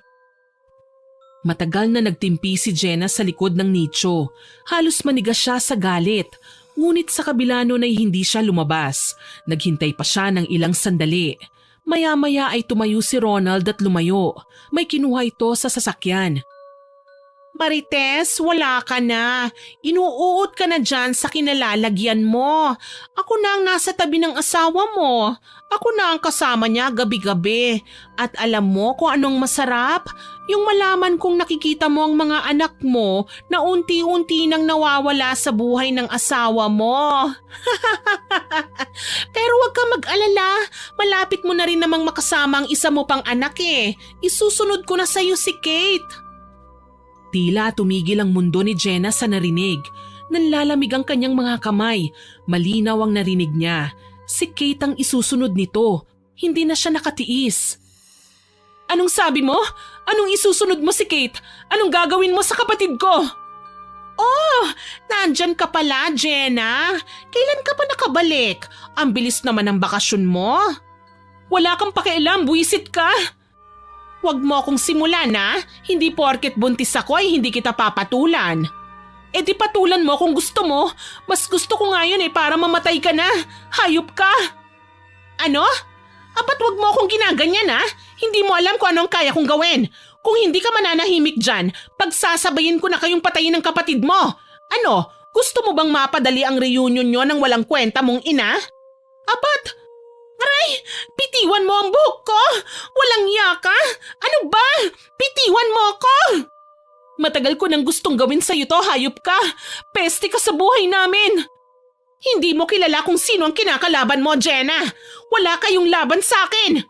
Matagal na nagtimpi si Jenna sa likod ng nicho. Halos manigas siya sa galit. Ngunit sa kabila nun ay hindi siya lumabas. Naghintay pa siya ng ilang sandali. Maya-maya ay tumayo si Ronald at lumayo. May kinuha ito sa sasakyan. Marites, wala ka na. Inuuot ka na dyan sa kinalalagyan mo. Ako na ang nasa tabi ng asawa mo. Ako na ang kasama niya gabi-gabi. At alam mo kung anong masarap? Yung malaman kong nakikita mo ang mga anak mo na unti-unti nang nawawala sa buhay ng asawa mo. Pero wag ka mag-alala. Malapit mo na rin namang makasama ang isa mo pang anak eh. Isusunod ko na sa'yo si Kate. Tila tumigil ang mundo ni Jenna sa narinig. Nanlalamig ang kanyang mga kamay. Malinaw ang narinig niya. Si Kate ang isusunod nito. Hindi na siya nakatiis. Anong sabi mo? Anong isusunod mo si Kate? Anong gagawin mo sa kapatid ko? Oh, nandyan ka pala, Jenna. Kailan ka pa nakabalik? Ang bilis naman ng bakasyon mo. Wala kang pakialam, buwisit ka. Huwag mo akong simulan ha. Hindi porket buntis ako ay hindi kita papatulan. E di patulan mo kung gusto mo. Mas gusto ko nga yun para mamatay ka na. Hayop ka. Ano? Apat wag mo akong ginaganyan ha. Hindi mo alam kung anong kaya kong gawin. Kung hindi ka mananahimik dyan, pagsasabayin ko na kayong patayin ng kapatid mo. Ano? Gusto mo bang mapadali ang reunion nyo ng walang kwenta mong ina? Apat! Aray! Bitiwan mo ang buhok ko! Walang yaka! Ano ba? Bitiwan mo ako! Matagal ko nang gustong gawin sa'yo to, hayop ka! Peste ka sa buhay namin! Hindi mo kilala kung sino ang kinakalaban mo, Jenna! Wala kayong laban sa akin!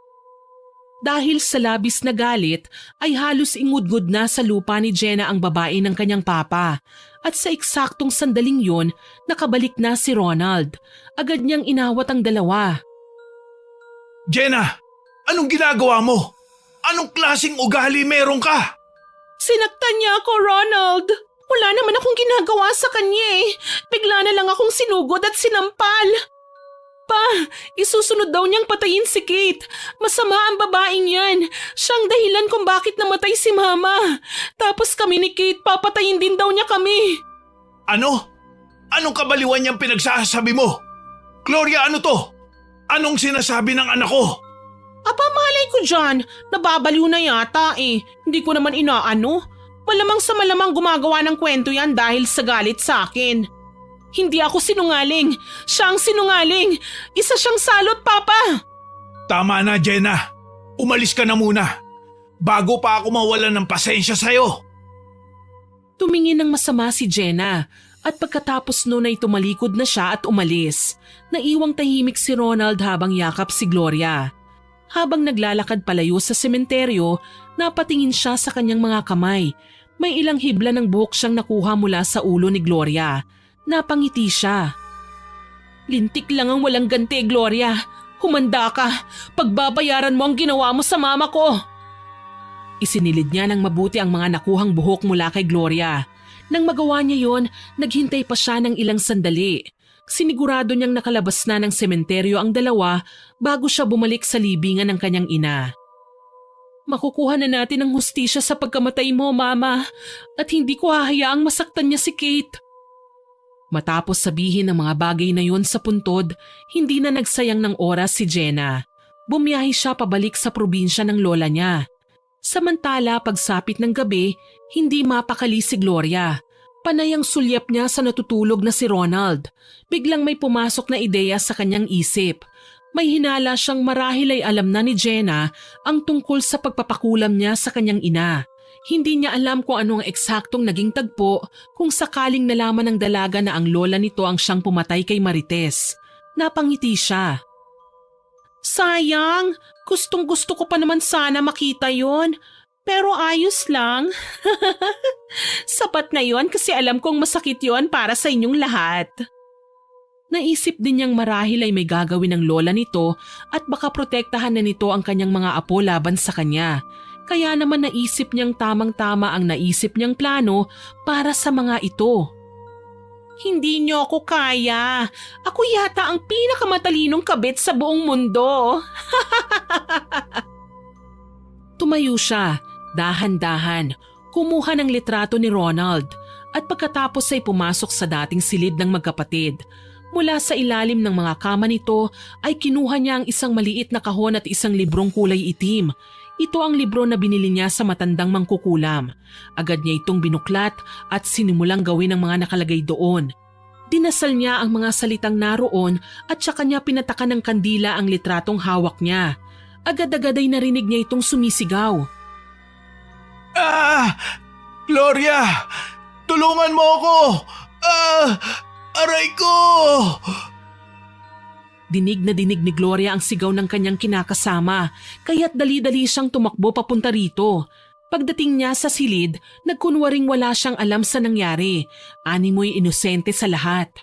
Dahil sa labis na galit, ay halos ingudngod na sa lupa ni Jenna ang babae ng kanyang papa. At sa eksaktong sandaling yon, nakabalik na si Ronald. Agad niyang inawat ang dalawa. Jenna, anong ginagawa mo? Anong klaseng ugali meron ka? Sinaktan niya ako, Ronald. Wala naman akong ginagawa sa kanya eh. Bigla na lang akong sinugod at sinampal. Pa, isusunod daw niyang patayin si Kate. Masama ang babaeng yan. Siyang dahilan kung bakit namatay si Mama. Tapos kami ni Kate, papatayin din daw niya kami. Ano? Anong kabaliwan niyang pinagsasabi mo? Gloria, ano to? Anong sinasabi ng anak ko? Apa, malay ko dyan. Nababaliw na yata eh. Hindi ko naman inaano. Malamang sa malamang gumagawa ng kwento yan dahil sa galit sa akin. Hindi ako sinungaling. Siya ang sinungaling. Isa siyang salot, Papa. Tama na, Jenna. Umalis ka na muna. Bago pa ako mawalan ng pasensya sa'yo. Tumingin ng masama si Jenna. At pagkatapos noon ay tumalikod na siya at umalis. Naiwang tahimik si Ronald habang yakap si Gloria. Habang naglalakad palayo sa sementeryo, napatingin siya sa kanyang mga kamay. May ilang hibla ng buhok siyang nakuha mula sa ulo ni Gloria. Napangiti siya. Lintik lang ang walang ganti, Gloria. Humanda ka. Pagbabayaran mo ang ginawa mo sa mama ko. Isinilid niya ng mabuti ang mga nakuhang buhok mula kay Gloria. Nang magawa niya yon, naghintay pa siya ng ilang sandali. Sinigurado niyang nakalabas na ng sementeryo ang dalawa bago siya bumalik sa libingan ng kanyang ina. Makukuha na natin ang hustisya sa pagkamatay mo, Mama, at hindi ko hahayaang masaktan niya si Kate. Matapos sabihin ang mga bagay na yon sa puntod, hindi na nagsayang ng oras si Jenna. Bumiyahe siya pabalik sa probinsya ng lola niya. Samantala, pagsapit ng gabi, hindi mapakali si Gloria. Panay ang sulyap niya sa natutulog na si Ronald. Biglang may pumasok na ideya sa kanyang isip. May hinala siyang marahil ay alam na ni Jenna ang tungkol sa pagpapakulam niya sa kanyang ina. Hindi niya alam kung anong eksaktong naging tagpo kung sakaling nalaman ng dalaga na ang lola nito ang siyang pumatay kay Marites. Napangiti siya. Sayang, gustong-gusto ko pa naman sana makita yon. Pero ayos lang. Sapat na yon kasi alam kong masakit yon para sa inyong lahat. Naisip din niyang marahil ay may gagawin ng lola nito at baka protektahan na nito ang kanyang mga apo laban sa kanya. Kaya naman naisip niyang tamang-tama ang naisip niyang plano para sa mga ito. Hindi niyo ako kaya. Ako yata ang pinakamatalinong kabit sa buong mundo. Tumayo siya, dahan-dahan, kumuha ng litrato ni Ronald at pagkatapos ay pumasok sa dating silid ng magkapatid. Mula sa ilalim ng mga kama nito ay kinuha niya ang isang maliit na kahon at isang librong kulay itim. Ito ang libro na binili niya sa matandang mangkukulam. Agad niya itong binuklat at sinimulang gawin ang mga nakalagay doon. Dinasal niya ang mga salitang naroon at saka niya pinatakan ng kandila ang litratong hawak niya. Agad-agad ay narinig niya itong sumisigaw. Gloria! Tulungan mo ako! Aray ko! Dinig na dinig ni Gloria ang sigaw ng kanyang kinakasama, kaya't dali-dali siyang tumakbo papunta rito. Pagdating niya sa silid, nagkunwaring wala siyang alam sa nangyari. Animoy inosente sa lahat.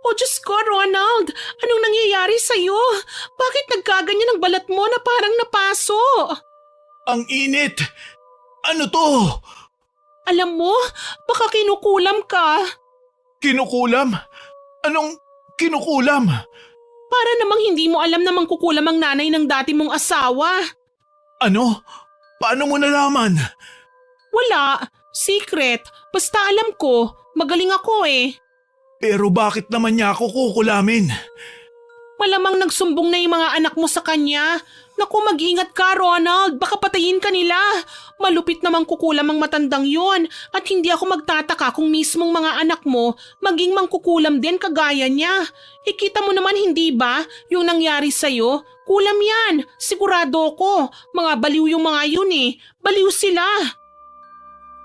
O Diyos ko, Ronald! Anong nangyayari sa'yo? Bakit nagkaganyan ang balat mo na parang napaso? Ang init! Ano to? Alam mo, baka kinukulam ka. Kinukulam? Anong kinukulam? Para namang hindi mo alam na mangkukulam ang nanay ng dati mong asawa. Ano? Paano mo nalaman? Wala. Secret. Basta alam ko. Magaling ako eh. Pero bakit naman niya ako kukulamin? Malamang nagsumbong na yung mga anak mo sa kanya. Naku, mag-ingat ka, Ronald. Baka patayin ka nila. Malupit namang kukulam ang matandang yon at hindi ako magtataka kung mismong mga anak mo maging mangkukulam din kagaya niya. Ikita mo naman hindi ba yung nangyari sa'yo? Kulam yan. Sigurado ko. Mga baliw yung mga yun eh. Baliw sila.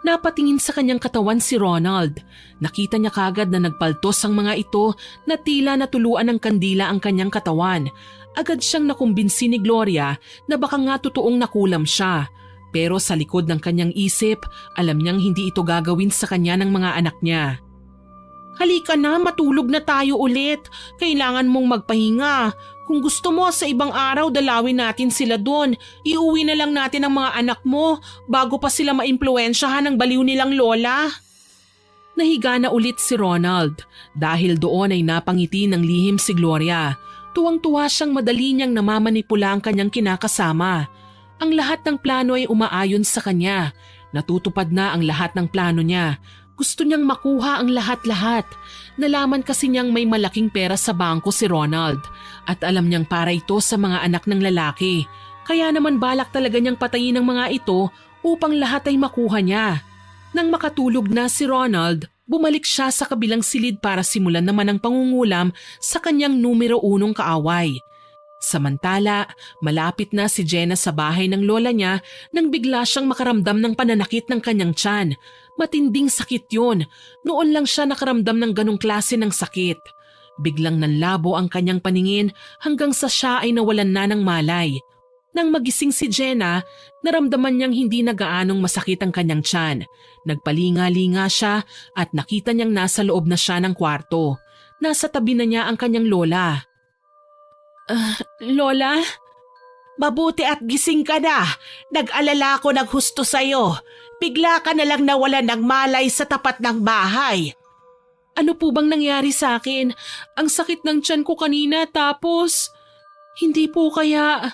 Napatingin sa kanyang katawan si Ronald. Nakita niya kagad na nagpaltos ang mga ito na tila natuluan ng kandila ang kanyang katawan. Agad siyang nakumbinsi ni Gloria na baka nga totoong nakulam siya. Pero sa likod ng kanyang isip, alam niyang hindi ito gagawin sa kanya ng mga anak niya. Halika na, matulog na tayo ulit. Kailangan mong magpahinga. Kung gusto mo, sa ibang araw dalawin natin sila doon. Iuwi na lang natin ang mga anak mo bago pa sila maimpluwensyahan ng baliw nilang lola. Nahiga na ulit si Ronald. Dahil doon ay napangiti ng lihim si Gloria. Tuwang-tuwa siyang madali niyang namamanipula ang kanyang kinakasama. Ang lahat ng plano ay umaayon sa kanya. Natutupad na ang lahat ng plano niya. Gusto niyang makuha ang lahat-lahat. Nalaman kasi niyang may malaking pera sa bangko si Ronald. At alam niyang para ito sa mga anak ng lalaki. Kaya naman balak talaga niyang patayin ang mga ito upang lahat ay makuha niya. Nang makatulog na si Ronald, bumalik siya sa kabilang silid para simulan naman ang pangungulam sa kanyang numero 1 kaaway. Samantala, malapit na si Jenna sa bahay ng lola niya nang bigla siyang makaramdam ng pananakit ng kanyang tiyan. Matinding sakit yun. Noon lang siya nakaramdam ng ganong klase ng sakit. Biglang nanlabo ang kanyang paningin hanggang sa siya ay nawalan na ng malay. Nang magising si Jenna, naramdaman niyang hindi na gaanong masakit ang kanyang tiyan. Nagpalinga-linga siya at nakita niyang nasa loob na siya ng kwarto. Nasa tabi na niya ang kanyang lola. Lola? Mabuti at gising ka na. Nag-alala ako ng husto sa'yo. Bigla ka na lang nawalan ng malay sa tapat ng bahay. Ano po bang nangyari sa akin? Ang sakit ng tiyan ko kanina tapos… Hindi po kaya…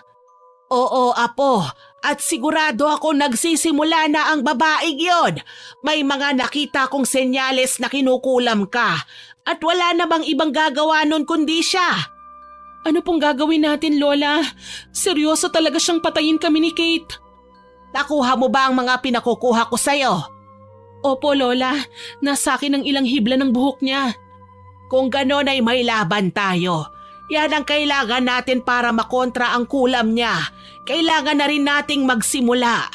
Oo, Apo. At sigurado ako nagsisimula na ang babaeng yon. May mga nakita kong senyales na kinukulam ka. At wala namang ibang gagawa nun kundi siya. Ano pong gagawin natin, Lola? Seryoso talaga siyang patayin kami ni Kate. Nakuha mo ba ang mga pinakukuha ko sa'yo? Opo, Lola. Nasa akin ang ilang hibla ng buhok niya. Kung ganon ay may laban tayo. Yan ang kailangan natin para makontra ang kulam niya. Kailangan na rin nating magsimula.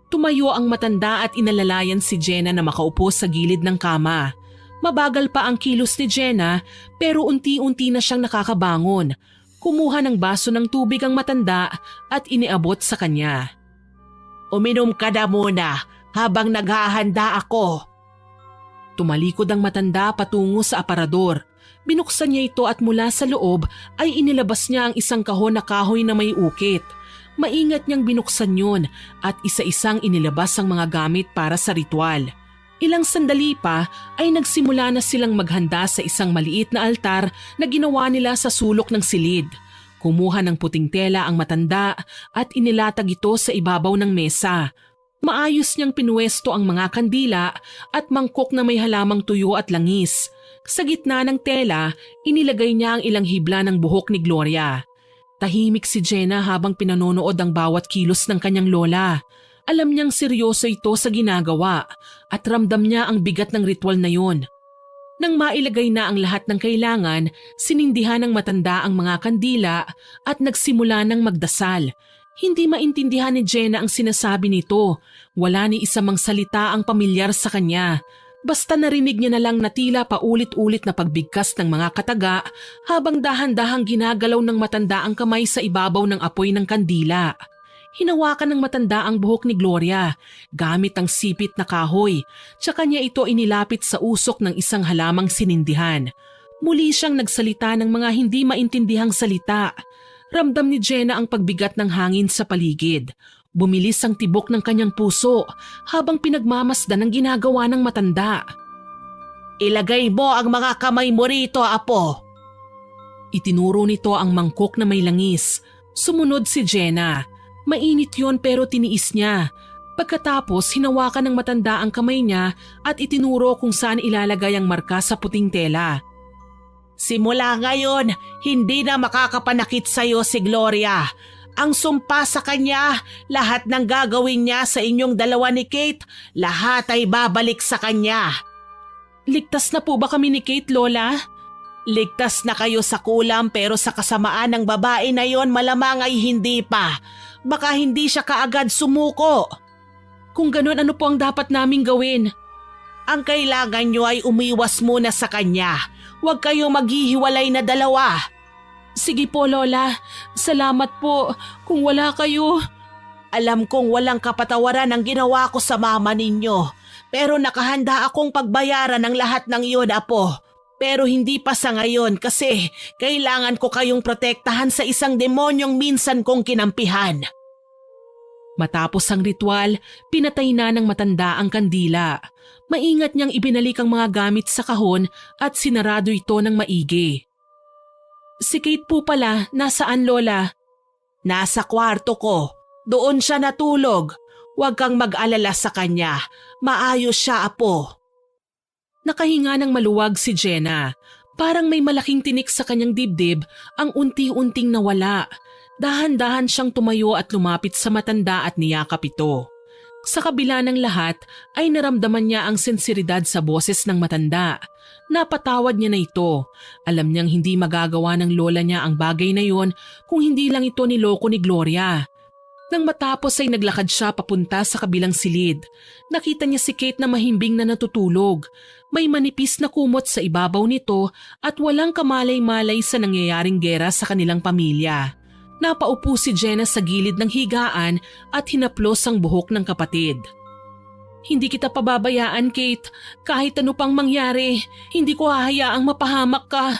Tumayo ang matanda at inalalayan si Jenna na makaupo sa gilid ng kama. Mabagal pa ang kilos ni Jenna pero unti-unti na siyang nakakabangon. Kumuha ng baso ng tubig ang matanda at iniabot sa kanya. Uminom ka na muna habang naghahanda ako. Tumalikod ang matanda patungo sa aparador. Binuksan niya ito at mula sa loob ay inilabas niya ang isang kahon na kahoy na may ukit. Maingat niyang binuksan yun at isa-isang inilabas ang mga gamit para sa ritual. Ilang sandali pa ay nagsimula na silang maghanda sa isang maliit na altar na ginawa nila sa sulok ng silid. Kumuha ng puting tela ang matanda at inilatag ito sa ibabaw ng mesa. Maayos niyang pinuwesto ang mga kandila at mangkok na may halamang tuyo at langis. Sa gitna ng tela, inilagay niya ang ilang hibla ng buhok ni Gloria. Tahimik si Jenna habang pinanonood ang bawat kilos ng kanyang lola. Alam niyang seryoso ito sa ginagawa at ramdam niya ang bigat ng ritual na yun. Nang mailagay na ang lahat ng kailangan, sinindihan ng matanda ang mga kandila at nagsimula ng magdasal. Hindi maintindihan ni Jenna ang sinasabi nito. Wala ni isa mang salita ang pamilyar sa kanya. Basta narinig niya na lang na tila paulit-ulit na pagbigkas ng mga kataga habang dahan-dahang ginagalaw ng matanda ang kamay sa ibabaw ng apoy ng kandila. Hinawakan ng matanda ang buhok ni Gloria gamit ang sipit na kahoy, tsaka niya ito inilapit sa usok ng isang halamang sinindihan. Muli siyang nagsalita ng mga hindi maintindihang salita. Ramdam ni Jenna ang pagbigat ng hangin sa paligid. Bumilis ang tibok ng kanyang puso habang pinagmamasdan ang ginagawa ng matanda. Ilagay mo ang mga kamay mo rito, Apo. Itinuro nito ang mangkok na may langis. Sumunod si Jenna. Mainit yon pero tiniis niya. Pagkatapos hinawakan ng matanda ang kamay niya at itinuro kung saan ilalagay ang marka sa puting tela. Simula ngayon, hindi na makakapanakit sa iyo si Gloria. Ang sumpa sa kanya, lahat ng gagawin niya sa inyong dalawa ni Kate, lahat ay babalik sa kanya. Ligtas na po ba kami ni Kate, Lola? Ligtas na kayo sa kulam pero sa kasamaan ng babae na yon malamang ay hindi pa. Baka hindi siya kaagad sumuko. Kung ganun, ano po ang dapat naming gawin? Ang kailangan niyo ay umiwas muna sa kanya. Huwag kayong maghihiwalay na dalawa. Sige po, Lola. Salamat po. Kung wala kayo… Alam kong walang kapatawaran ang ginawa ko sa mama ninyo. Pero nakahanda akong pagbayaran ng lahat ng iyon, Apo. Pero hindi pa sa ngayon kasi kailangan ko kayong protektahan sa isang demonyong minsan kong kinampihan. Matapos ang ritual, pinatay na ng matanda ang kandila. Maingat niyang ibinalik ang mga gamit sa kahon at sinarado ito ng maigi. Si Kate po pala, nasaan, Lola? Nasa kwarto ko. Doon siya natulog. Huwag kang mag-alala sa kanya. Maayos siya, Apo. Nakahinga ng maluwag si Jenna. Parang may malaking tinik sa kanyang dibdib ang unti-unting nawala. Dahan-dahan siyang tumayo at lumapit sa matanda at niyakap ito. Sa kabila ng lahat ay naramdaman niya ang sinseridad sa boses ng matanda. Napatawad niya na ito. Alam niyang hindi magagawa ng lola niya ang bagay na yon kung hindi lang ito niloko ni Gloria. Nang matapos ay naglakad siya papunta sa kabilang silid. Nakita niya si Kate na mahimbing na natutulog. May manipis na kumot sa ibabaw nito at walang kamalay-malay sa nangyayaring gera sa kanilang pamilya. Napaupo si Jenna sa gilid ng higaan at hinaplos ang buhok ng kapatid. Hindi kita pababayaan, Kate. Kahit ano pang mangyari, hindi ko hahayaang mapahamak ka.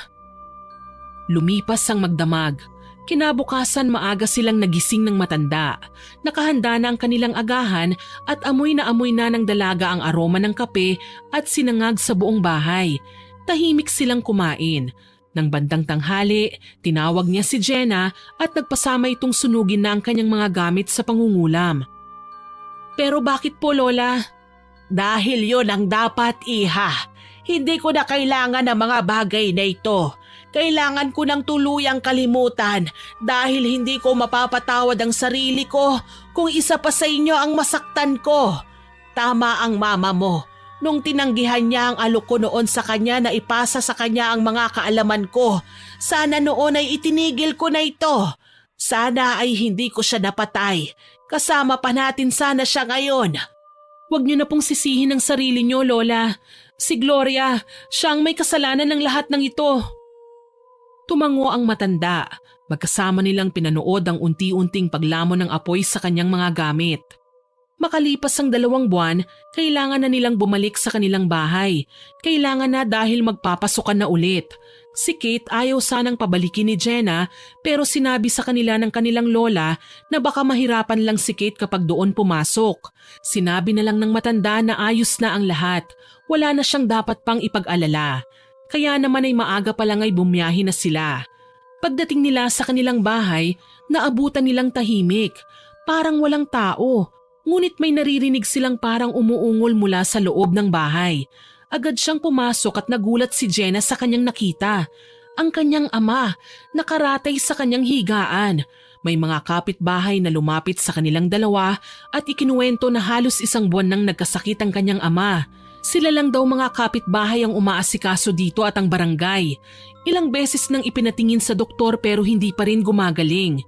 Lumipas ang magdamag. Kinabukasan maaga silang nagising ng matanda. Nakahanda na ang kanilang agahan at amoy na ng dalaga ang aroma ng kape at sinangag sa buong bahay. Tahimik silang kumain. Nang bandang tanghali, tinawag niya si Jenna at nagpasama itong sunugin na ang kanyang mga gamit sa pangungulam. Pero bakit po, Lola? Dahil yon ang dapat, iha. Hindi ko na kailangan ng mga bagay na ito. Kailangan ko ng tuluyang kalimutan dahil hindi ko mapapatawad ang sarili ko kung isa pa sa inyo ang masaktan ko. Tama ang mama mo. Nung tinanggihan niya ang alok ko noon sa kanya na ipasa sa kanya ang mga kaalaman ko, sana noon ay itinigil ko na ito. Sana ay hindi ko siya napatay. Kasama pa natin sana siya ngayon. Huwag niyo na pong sisihin ang sarili niyo, Lola. Si Gloria, siya ang may kasalanan ng lahat ng ito. Tumango ang matanda. Magkasama nilang pinanood ang unti-unting paglamon ng apoy sa kanyang mga gamit. Makalipas ang 2 buwan, kailangan na nilang bumalik sa kanilang bahay. Kailangan na dahil magpapasukan na ulit. Si Kate ayaw sanang pabalikin ni Jenna pero sinabi sa kanila ng kanilang lola na baka mahirapan lang si Kate kapag doon pumasok. Sinabi na lang ng matanda na ayos na ang lahat. Wala na siyang dapat pang ipag-alala. Kaya naman ay maaga pa lang ay bumiyahe na sila. Pagdating nila sa kanilang bahay, naabutan nilang tahimik. Parang walang tao. Ngunit may naririnig silang parang umuungol mula sa loob ng bahay. Agad siyang pumasok at nagulat si Jenna sa kanyang nakita. Ang kanyang ama, nakaratay sa kanyang higaan. May mga kapitbahay na lumapit sa kanilang dalawa at ikinuwento na halos 1 buwan nang nagkasakit ang kanyang ama. Sila lang daw mga kapitbahay ang umaasikaso dito at ang barangay. Ilang beses nang ipinatingin sa doktor pero hindi pa rin gumagaling.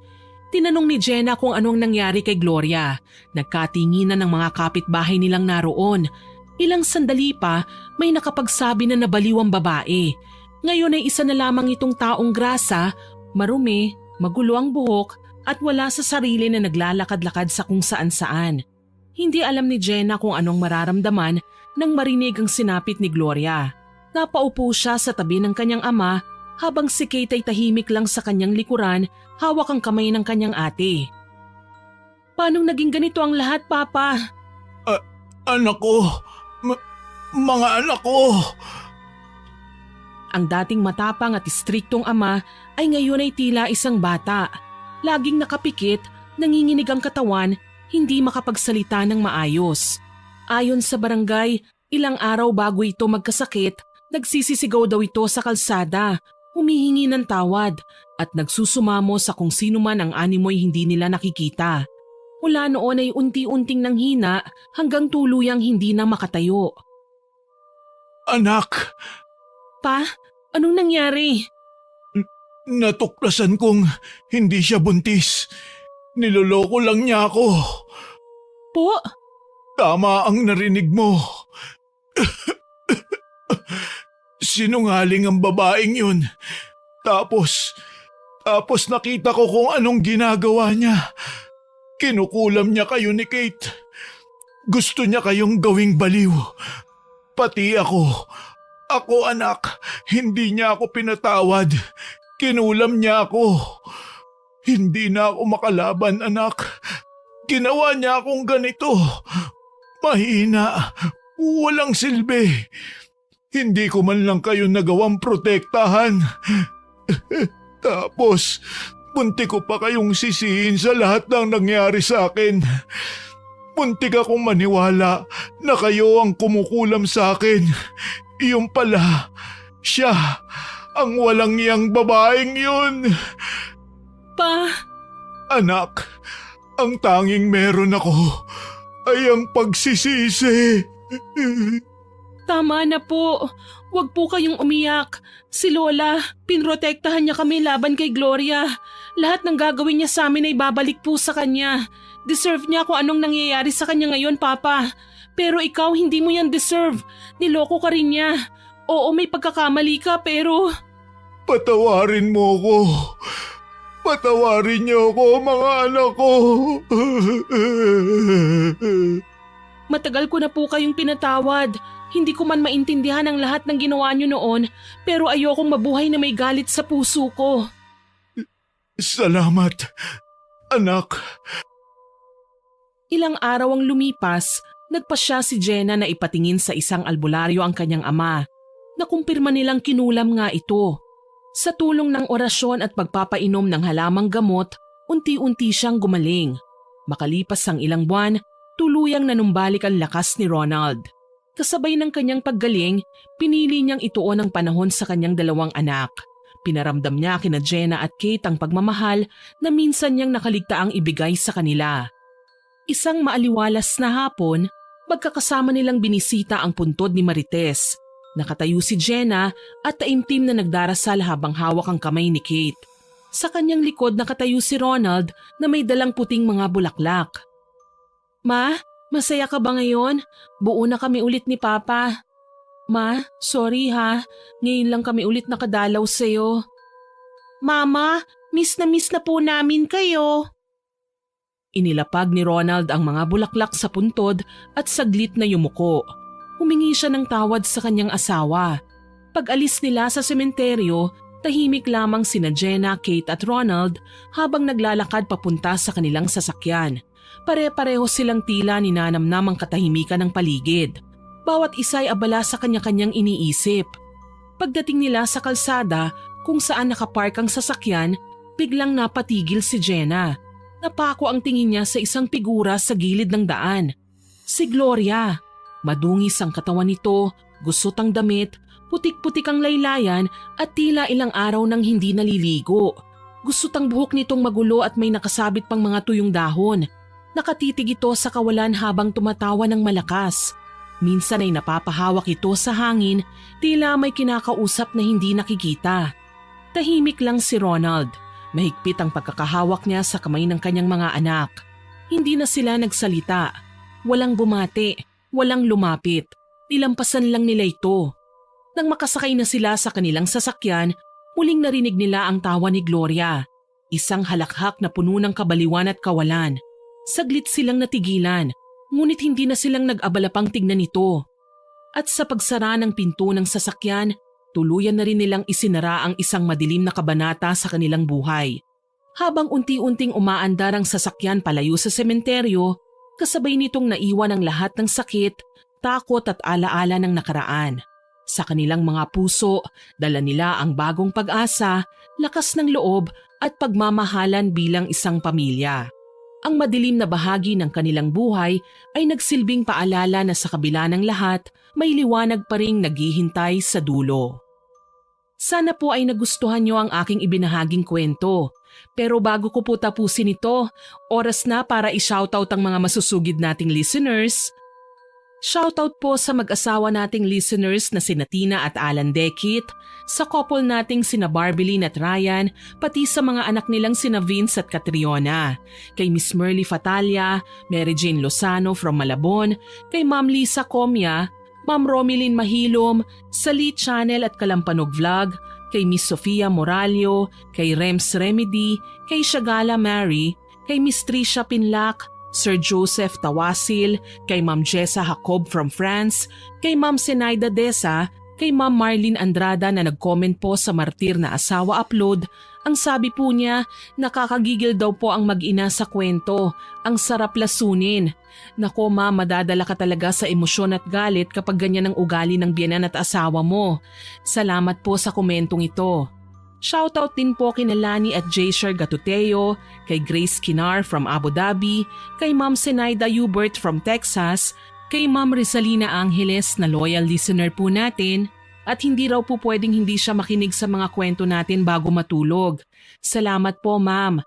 Tinanong ni Jenna kung anong nangyari kay Gloria. Nagkatinginan ng mga kapitbahay nilang naroon. Ilang sandali pa, may nakapagsabi na nabaliw ang babae. Ngayon ay isa na lamang itong taong grasa, marumi, magulo ang buhok at wala sa sarili na naglalakad-lakad sa kung saan-saan. Hindi alam ni Jenna kung anong mararamdaman nang marinig ang sinapit ni Gloria. Napaupo siya sa tabi ng kanyang ama habang si Kate ay tahimik lang sa kanyang likuran, hawak ang kamay ng kanyang ate. Paanong naging ganito ang lahat, Papa? Anak ko, mga anak ko. Ang dating matapang at istriktong ama ay ngayon ay tila isang bata. Laging nakapikit, nanginginig ang katawan, hindi makapagsalita ng maayos. Ayon sa barangay, ilang araw bago ito magkasakit, nagsisisigaw daw ito sa kalsada, humihingi ng tawad at nagsusumamo sa kung sino man ang animoy hindi nila nakikita. Mula noon ay unti-unting nanghina hanggang tuluyang hindi na makatayo. Anak! Pa, anong nangyari? Natuklasan kong hindi siya buntis. Niloloko lang niya ako. Po? Tama ang narinig mo. Sinungaling ang babaeng yun. Tapos nakita ko kung anong ginagawa niya. Kinukulam niya kayo ni Kate. Gusto niya kayong gawing baliw. Pati ako. Ako anak, hindi niya ako pinatawad. Kinulam niya ako. Hindi na ako makalaban anak. Ginawa niya akong ganito. Mahina, walang silbi. Hindi ko man lang kayo nagawang protektahan. Tapos, muntik ko pa kayong sisihin sa lahat ng nangyari sa akin. Muntik akong maniwala na kayo ang kumukulam sa akin. Iyon pala, siya ang walang iyang babaeng yun. Pa? Anak, ang tanging meron ako ay ang pagsisisi. Tama na po. Huwag po kayong umiyak. Si Lola, pinrotektahan niya kami laban kay Gloria. Lahat ng gagawin niya sa amin ay babalik po sa kanya. Deserve niya kung anong nangyayari sa kanya ngayon, Papa. Pero ikaw hindi mo yan deserve. Niloko ka rin niya. Oo, may pagkakamali ka pero... Patawarin mo ko. Patawarin niyo ako, mga anak ko. Matagal ko na po kayong pinatawad. Hindi ko man maintindihan ang lahat ng ginawa niyo noon, pero ayokong mabuhay na may galit sa puso ko. Salamat, anak. Ilang araw ang lumipas, nagpasya si Jenna na ipatingin sa isang albularyo ang kanyang ama. Nakumpirma nilang kinulam nga ito. Sa tulong ng orasyon at pagpapainom ng halamang gamot, unti-unti siyang gumaling. Makalipas ang ilang buwan, tuluyang nanumbalik ang lakas ni Ronald. Kasabay ng kanyang paggaling, pinili niyang ituon ang panahon sa kanyang 2 anak. Pinaramdam niya kina Jenna at Kate ang pagmamahal na minsan niyang nakaligtaang ibigay sa kanila. Isang maaliwalas na hapon, magkakasama nilang binisita ang puntod ni Marites. Nakatayo si Jenna at taimtim na nagdarasal habang hawak ang kamay ni Kate. Sa kanyang likod nakatayo si Ronald na may dalang puting mga bulaklak. Ma, masaya ka ba ngayon? Buo na kami ulit ni Papa. Ma, sorry ha. Ngayon lang kami ulit nakadalaw sa'yo. Mama, miss na po namin kayo. Inilapag ni Ronald ang mga bulaklak sa puntod at saglit na yumuko. Humingi siya ng tawad sa kanyang asawa. Pag-alis nila sa sementeryo, tahimik lamang sina Jenna, Kate at Ronald habang naglalakad papunta sa kanilang sasakyan. Pare-pareho silang tila ninanamnam ang katahimikan ng paligid. Bawat isa'y abala sa kanya-kanyang iniisip. Pagdating nila sa kalsada kung saan nakapark ang sasakyan, biglang napatigil si Jenna. Napako ang tingin niya sa isang figura sa gilid ng daan. Si Gloria. Madungis ang katawan nito, gusot ang damit, putik-putik ang laylayan at tila ilang araw nang hindi naliligo. Gusot ang buhok nitong magulo at may nakasabit pang mga tuyong dahon. Nakatitig ito sa kawalan habang tumatawa ng malakas. Minsan ay napapahawak ito sa hangin, tila may kinakausap na hindi nakikita. Tahimik lang si Ronald. Mahigpit ang pagkakahawak niya sa kamay ng kanyang mga anak. Hindi na sila nagsalita. Walang bumati, walang lumapit. Nilampasan lang nila ito. Nang makasakay na sila sa kanilang sasakyan, muling narinig nila ang tawa ni Gloria. Isang halakhak na puno ng kabaliwan at kawalan. Saglit silang natigilan, ngunit hindi na silang nag-abala pang tignan ito. At sa pagsara ng pinto ng sasakyan, tuluyan na rin nilang isinara ang isang madilim na kabanata sa kanilang buhay. Habang unti-unting umaandar ang sasakyan palayo sa sementeryo, kasabay nitong naiwan ang lahat ng sakit, takot at alaala ng nakaraan. Sa kanilang mga puso, dala nila ang bagong pag-asa, lakas ng loob at pagmamahalan bilang isang pamilya. Ang madilim na bahagi ng kanilang buhay ay nagsilbing paalala na sa kabila ng lahat, may liwanag pa ring naghihintay sa dulo. Sana po ay nagustuhan niyo ang aking ibinahaging kwento. Pero bago ko po tapusin ito, oras na para i-shoutout ang mga masusugid nating listeners. Shoutout po sa mag-asawa nating listeners na sina Tina at Alan Dekit, sa couple nating sina Barbilyn at Ryan, pati sa mga anak nilang sina Vince at Catriona, kay Miss Merly Fatalia, Mary Jane Lozano from Malabon, kay Ma'am Lisa Comia, Ma'am Romilyn Mahilom, sa Lee Channel at Kalampanog Vlog, kay Miss Sofia Moralio, kay Rems Remedy, kay Shagala Mary, kay Miss Trisha Pinlac, Sir Joseph Tawasil, kay Ma'am Jessa Jacob from France, kay Ma'am Senaida Desa, kay Ma'am Marlene Andrada na nag-comment po sa Martir na Asawa Upload. Ang sabi po niya, nakakagigil daw po ang mag-ina sa kwento. Ang sarap lasunin. Nako ma, madadala ka talaga sa emosyon at galit kapag ganyan ang ugali ng biyenan at asawa mo. Salamat po sa komentong ito. Shoutout din po kina Lani at Jaysher Gatuteo, kay Grace Kinar from Abu Dhabi, kay Ma'am Senaida Hubert from Texas, kay Ma'am Rizalina Angeles na loyal listener po natin, at hindi raw po pwedeng hindi siya makinig sa mga kwento natin bago matulog. Salamat po ma'am.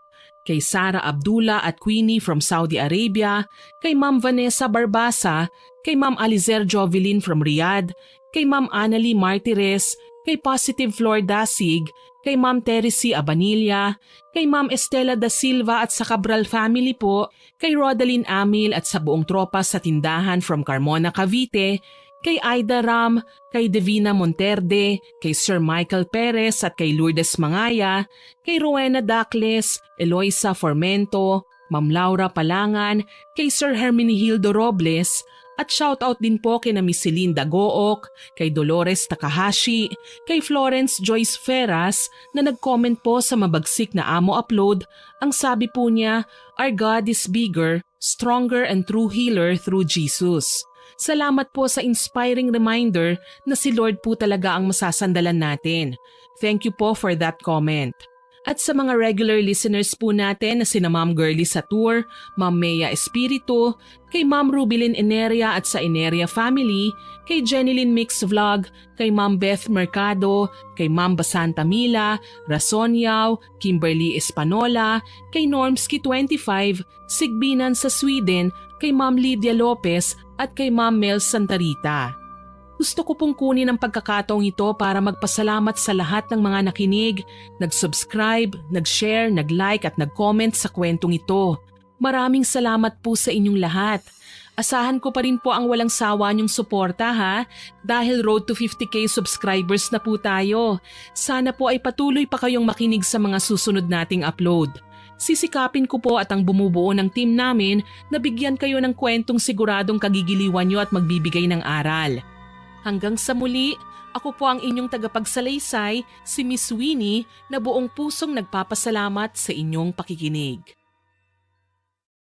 Kay Sara Abdullah at Queenie from Saudi Arabia, kay Ma'am Vanessa Barbasa, kay Ma'am Alizer Jovelin from Riyadh, kay Ma'am Annalie Martires, kay Positive Flor Dasig, kay Ma'am Teresy Abanilla, kay Ma'am Estela da Silva at sa Cabral family po, kay Rodaline Amil at sa buong tropa sa tindahan from Carmona, Cavite, kay Aida Ram, kay Divina Monterde, kay Sir Michael Perez at kay Lourdes Mangaya, kay Rowena Dacles, Eloisa Formento, Ma'am Laura Palangan, kay Sir Herminihildo Robles, At shoutout din po kina Miss Celinda Gook, kay Dolores Takahashi, kay Florence Joyce Ferras na nag-comment po sa mabagsik na Amo upload. Ang sabi po niya, "Our God is bigger, stronger and true healer through Jesus." Salamat po sa inspiring reminder na si Lord po talaga ang masasandalan natin. Thank you po for that comment. At sa mga regular listeners po natin na sina Ma'am Girlie Satur, Ma'am Mea Espiritu, kay Ma'am Rubilin Eneria at sa Eneria Family, kay Jenilyn Mix Vlog, kay Ma'am Beth Mercado, kay Ma'am Basanta Mila, Rasoniao, Kimberly Espanola, kay Normski25, Sigbinan sa Sweden, kay Ma'am Lydia Lopez at kay Ma'am Mel Santarita. Gusto ko pong kunin ang pagkakataong ito para magpasalamat sa lahat ng mga nakinig, nag-subscribe, nag-share, nag-like at nag-comment sa kwentong ito. Maraming salamat po sa inyong lahat. Asahan ko pa rin po ang walang sawa niyong suporta ha, dahil road to 50k subscribers na po tayo. Sana po ay patuloy pa kayong makinig sa mga susunod nating upload. Sisikapin ko po at ang bumubuo ng team namin na bigyan kayo ng kwentong siguradong kagigiliwan niyo at magbibigay ng aral. Hanggang sa muli, ako po ang inyong tagapagsalaysay, si Miss Winnie, na buong pusong nagpapasalamat sa inyong pakikinig.